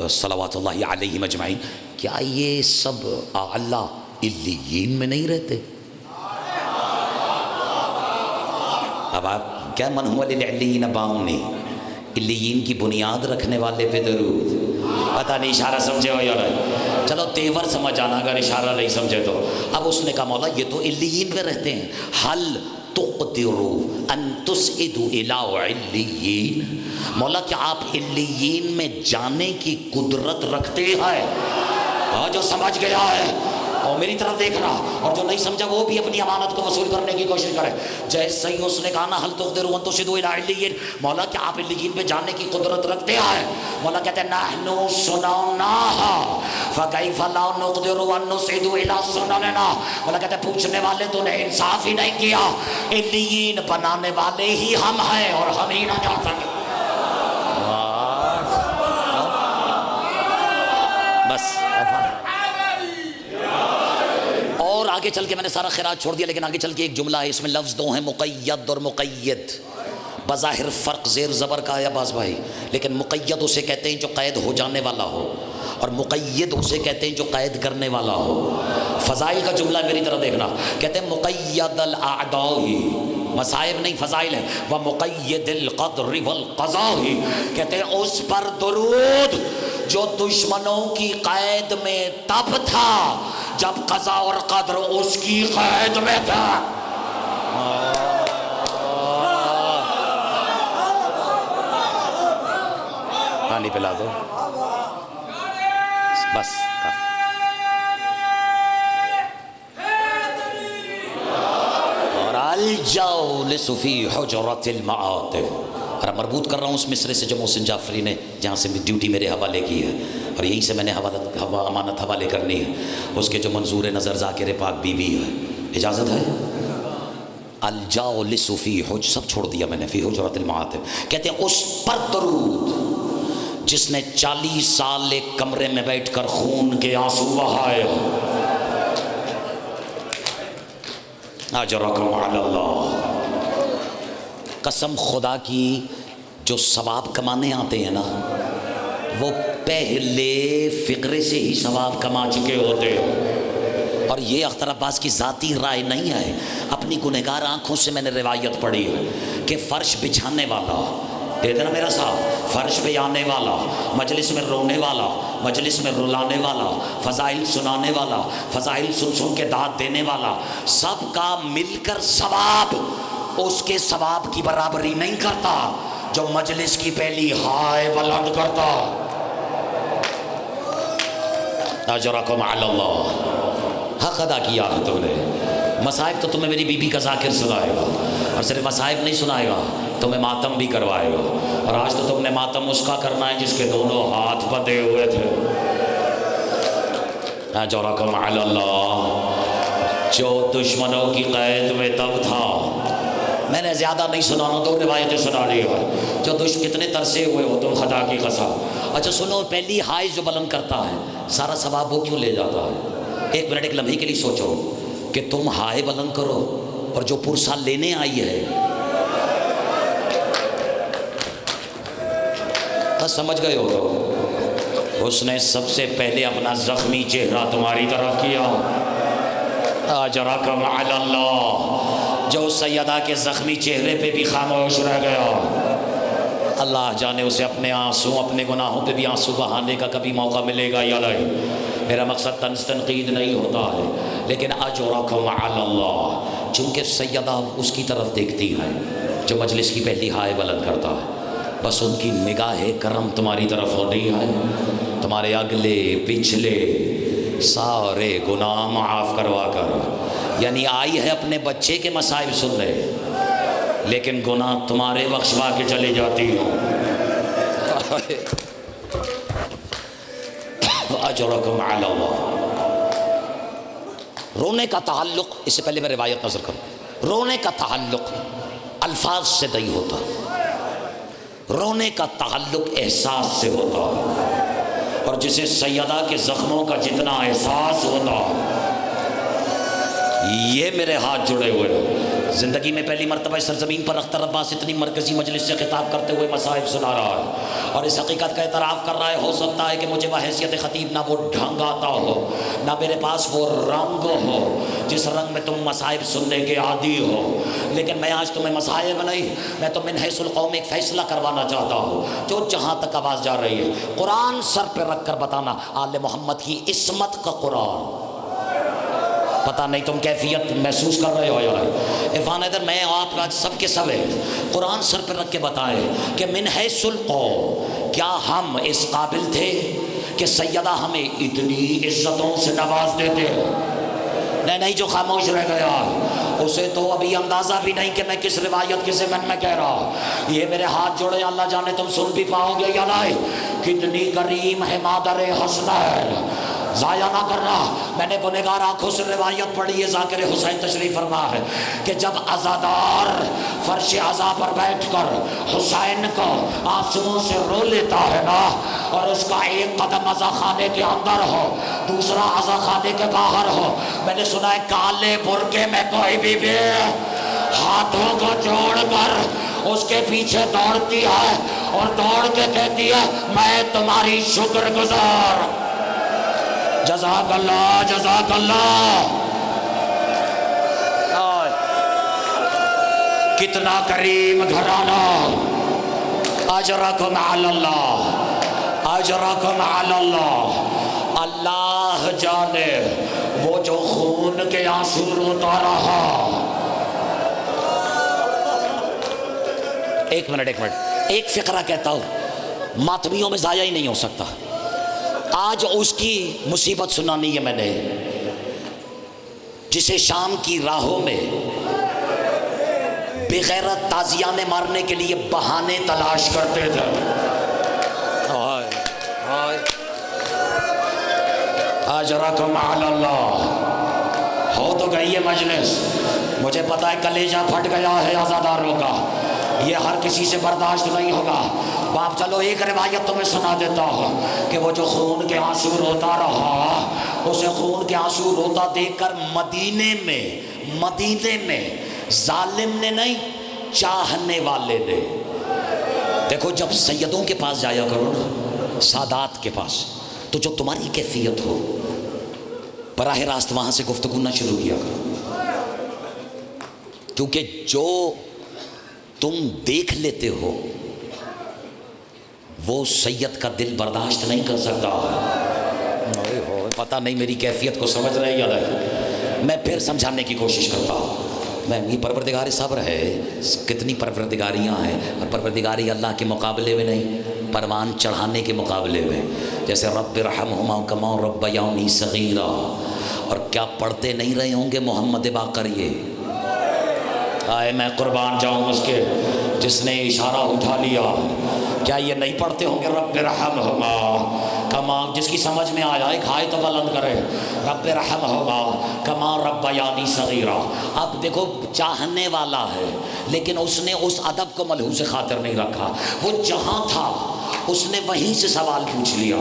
صلوات اللہ علیہ مجمعین، کیا یہ سب اللہ علیین میں نہیں رہتے؟ اب آپ کیا من ہوا للعلیین باؤنی، علیین کی بنیاد رکھنے والے پہ درود۔ پتہ نہیں اشارہ سمجھے ہو یا نہیں، چلو تیور سمجھ آنا اگر اشارہ نہیں سمجھے تو۔ اب اس نے کہا مولا یہ تو علیین پہ رہتے ہیں، حل تقدروا ان تسعدوا الی علیین، مولا کیا آپ علیین میں جانے کی قدرت رکھتے ہیں؟ جو سمجھ گیا ہے اور میری طرف دیکھ رہا، اور جو نہیں سمجھا وہ بھی اپنی امانت کو وصول کرنے کی کوشش کرے. جیسے ہی اس نے کہا نا حل تقدروا ان تصعدوا الی علیین، مولا کیا آپ علیین پہ جانے کی قدرت رکھتے ہیں؟ مولا کہتے ہیں نحن صنعناها فکیف لا نقدر ان نصعد الی سنننا. مولا کہتے ہیں پوچھنے والے تو نے انصاف ہی نہیں کیا، علیین بنانے والے ہی ہم ہیں اور ہم ہی نہ جا سکتے. بس اور آگے چل کے میں نے سارا خیرات چھوڑ دیا، لیکن آگے چل کے ایک جملہ ہے، اس میں لفظ دو ہیں، مقید اور مقید. بظاہر فرق زیر زبر کا ہے باز بھائی، لیکن مقید اسے کہتے ہیں جو قید ہو جانے والا ہو، اور مقید اسے کہتے ہیں جو قید کرنے والا ہو. فضائل کا جملہ میری طرف دیکھنا، کہتے ہیں مقید الاعداء، مصائب نہیں فضائل ہے، ومقید القدر والقضاء، کہتے ہیں اس پر درود جو دشمنوں کی قید میں تب تھا جب قضا اور قدر اس کی قید میں تھا. پانی پلا دو بس. اور الجالس فی حجرۃ المعاطف، اور مربوط کر رہا ہوں اس مصرے سے جو محسن جعفری نے جہاں سے ڈیوٹی میرے حوالے کی ہے، اور یہیں سے میں نے امانت حوالے کرنی ہے. اس کے جو منظور نظر ذاکر پاک بیوی ہے، اجازت ہے؟ الجالس فی حجرۃ، سب چھوڑ دیا میں نے، فی حجرۃ المعاطف، کہتے ہیں اس پر درود جس نے 40 سال ایک کمرے میں بیٹھ کر خون کے آنسو بہائے. اجرکم علی اللہ. قسم خدا کی جو ثواب کمانے آتے ہیں نا وہ پہلے فقرے سے ہی ثواب کما چکے ہوتے ہیں. اور یہ اختر عباس کی ذاتی رائے نہیں ہے، اپنی گنہگار آنکھوں سے میں نے روایت پڑھی ہے کہ فرش بچھانے والا، دیکھتے نا میرا صاحب، فرش پہ آنے والا، مجلس میں رونے والا، مجلس میں رلانے والا، فضائل سنانے والا، فضائل سن سن کے داد دینے والا، سب کا مل کر ثواب اس کے ثواب کی برابری نہیں کرتا جو مجلس کی پہلی ہائے بلند کرتا. اجرکم علی اللہ. حق ادا کیا ہے تم نے. مصائب تو تمہیں میری بی بی کا ذاکر سنائے گا، اور صرف مصائب نہیں سنائے گا، تمہیں ماتم بھی کروائے گا. اور آج تو تم نے ماتم اس کا کرنا ہے جس کے دونوں ہاتھ بندھے ہوئے تھے. اجرکم علی اللہ. جو دشمنوں کی قید میں تب تھا، میں نے زیادہ نہیں سنانا، 2 روایتیں سنا رہی ہو. جو کتنے ترسے ہوئے ہو تم خدا کی قسم. اچھا سنو، پہلی ہائے جو بلند کرتا ہے سارا ثواب وہ کیوں لے جاتا ہے؟ ایک منٹ، ایک لمحے کے لیے سوچو کہ تم ہائے بلند کرو اور جو پرسہ لینے آئی ہے، سمجھ گئے ہو، اس نے سب سے پہلے اپنا زخمی چہرہ تمہاری طرف کیا. اجرکم علی اللہ. جو سیدہ کے زخمی چہرے پہ بھی خاموش رہ گیا، اللہ جانے اسے اپنے آنسو، اپنے گناہوں پہ بھی آنسو بہانے کا کبھی موقع ملے گا یا نہیں. میرا مقصد طنز تنقید نہیں ہوتا ہے، لیکن اجرکم علی اللہ. چونکہ سیدہ اس کی طرف دیکھتی ہے جو مجلس کی پہلی ہائے بلند کرتا ہے، بس ان کی نگاہ کرم تمہاری طرف ہو رہی ہے. تمہارے اگلے پچھلے سارے گناہ معاف کروا کر، یعنی آئی ہے اپنے بچے کے مصائب سننے، لیکن گناہ تمہارے بخشوا کے چلی جاتی ہے. اجرکم علی اللہ. رونے کا تعلق، اس سے پہلے میں روایت نظر کروں، رونے کا تعلق الفاظ سے نہیں ہوتا، رونے کا تعلق احساس سے ہوتا ہے. اور جسے سیدہ کے زخموں کا جتنا احساس ہوتا، یہ میرے ہاتھ جڑے ہوئے. زندگی میں پہلی مرتبہ سرزمین پر اختر عباس اتنی مرکزی مجلس سے خطاب کرتے ہوئے مصائب سنا رہا ہے، اور اس حقیقت کا اعتراف کر رہا ہے، ہو سکتا ہے کہ مجھے بحیثیت خطیب نہ وہ ڈھنگ آتا ہو، نہ میرے پاس وہ رنگ ہو جس رنگ میں تم مصائب سننے کے عادی ہو، لیکن میں آج تمہیں مصائب نہیں، میں تو من حیث القوم ایک فیصلہ کروانا چاہتا ہوں. جو جہاں تک آواز جا رہی ہے، قرآن سر پہ رکھ کر بتانا، آل محمد کی عصمت کا قرآن. پتہ نہیں تم کیفیت محسوس کر رہے ہو یا نہیں. عرفان حیدر، میں آپ کا سب کے سب ہے، قرآن سر پر رکھ کے بتائیں کہ من حیث القوم، کیا ہم اس قابل تھے کہ سیدہ ہمیں اتنی عزتوں سے نواز دیتے ہیں. نہیں جو خاموش رہ گیا اسے تو ابھی اندازہ بھی نہیں کہ میں کس روایت کے ضمن میں کہہ رہا. یہ میرے ہاتھ جوڑے اللہ جانے تم سن بھی پاؤ گے یا نہیں. کتنی کریم ہے مادر حسنین. ضائع نہ کرنا. میں نے گنہگار آنکھوں سے روایت پڑھی ہے. ذاکر حسین تشریف فرما ہے کہ جب عزادار فرش عزا پر بیٹھ کر حسین کو آنسوؤں سے رو لیتا ہے نا، اور اس کا ایک قدم عزا خانے کے اندر ہو، دوسرا عزا خانے کے باہر ہو، میں نے سنا ہے کالے برقعے میں کوئی بھی ہاتھوں کو جوڑ کر اس کے پیچھے دوڑتی ہے اور دوڑ کے کہتی ہے میں تمہاری شکر گزار. جزاک اللہ جزاک اللہ. کتنا کریم گھرانہ. اجرکم علی اللہ اجرکم علی اللہ. اللہ جانے وہ جو خون کے آنسو روتا رہا. ایک منٹ ایک فقرہ کہتا ہوں، ماتمیوں میں ضائع ہی نہیں ہو سکتا. آج اس کی مصیبت سنانی ہے میں نے، جسے شام کی راہوں میں بغیرت تازیانے مارنے کے لیے بہانے تلاش کرتے تھے. اجرکم علی اللہ. ہو تو گئی ہے مجلس، مجھے پتا ہے کلیجہ پھٹ گیا ہے عزاداروں کا، یہ ہر کسی سے برداشت نہیں ہوگا. باپ چلو ایک روایت تمہیں سنا دیتا ہوں کہ وہ جو خون کے آنسو روتا رہا، اسے خون کے آنسو روتا دیکھ کر مدینے میں ظالم نے نہیں، چاہنے والے نے. دیکھو جب سیدوں کے پاس جایا کرو نا، سادات کے پاس، تو جو تمہاری کیفیت ہو براہ راست وہاں سے گفتگو نہ شروع کیا کرو، کیونکہ جو تم دیکھ لیتے ہو وہ سید کا دل برداشت نہیں کر سکتا. پتہ نہیں میری کیفیت کو سمجھ رہے یا نہیں. میں پھر سمجھانے کی کوشش کرتا ہوں. میں یہ پروردگار صبر ہے، کتنی پروردگاریاں ہیں، اور پروردگاری اللہ کے مقابلے میں نہیں، پروان چڑھانے کے مقابلے میں. جیسے رب ارحمہما کما ربیانی صغیرا. اور کیا پڑھتے نہیں رہے ہوں گے محمد باقر؟ یہ آئے میں قربان جاؤں اس کے جس نے اشارہ اٹھا لیا. کیا یہ نہیں پڑھتے ہوں گے رب ارحمہما کما، جس کی سمجھ میں آیا ایک ہائے تو بلند کرے، رب ارحمہما کما ربیانی صغیرا. اب دیکھو چاہنے والا ہے لیکن اس نے اس ادب کو ملحوظ خاطر نہیں رکھا. وہ جہاں تھا اس نے وہیں سے سوال پوچھ لیا.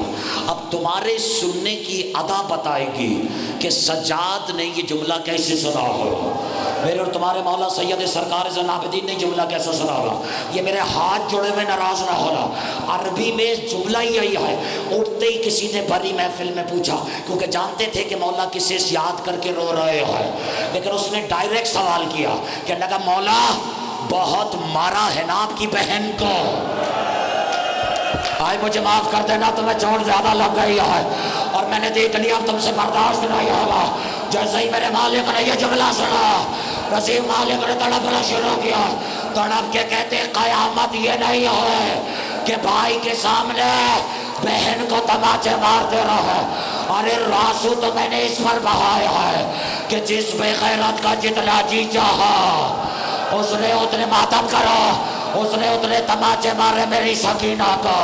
اب تمہارے سننے کی ادا بتائے گی کہ سجاد نے یہ جملہ کیسے سنا ہو. میرے اور تمہارے مولا سید سرکار زین العابدین نے جملہ کیسا سنا ہوگا. یہ میرے ہاتھ جوڑے ہوئے ناراض نہ ہونا، عربی میں جملہ ہی یہی ہے. اٹھتے ہی کسی نے بڑی محفل میں پوچھا، کیونکہ جانتے تھے کہ مولا کسے یاد کر کے رو رہے ہیں، لیکن اس نے ڈائریکٹ سوال کیا کہ لگا مولا بہت مارا ہے نا آپ کی بہن کو. آئے مجھے معاف کر دینا، تمہیں چوٹ زیادہ لگ گئی ہے اور میں نے دیکھ لیا اب تم سے برداشت نہیں ہوگا. جیسے ہی میرے مالک نے یہ جملہ سنا، رسیم مالک نے تڑپنا شروع کیا. تڑپ کے کہتے قیامت یہ نہیں ہے کہ بھائی کے سامنے بہن کو تماچے مارتے رہے. ارے راسو تو میں نے اس پر بہایا ہے کہ جس بے غیرت کا جتنا جی چاہا اس نے اتنے ماتم کرو، اس نے اتنے تماچے مارے میری سکینہ کو،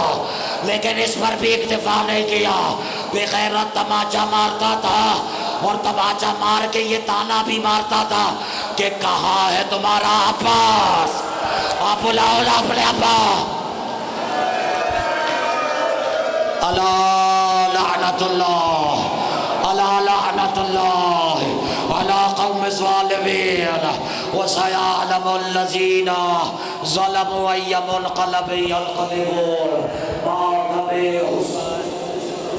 لیکن اس پر بھی اکتفا نہیں کیا. بے غیرت تماچا مارتا تھا اور تماچا مار کے یہ تانا بھی مارتا تھا کہ کہاں ہے تمہارا عباس. آپ بلاؤ اپنے ابا. اللہ لعنت اللہ اللہ لعنت اللہ علی قوم الظالمین وسيعلم الذین ظلموا أي منقلب ينقلبون.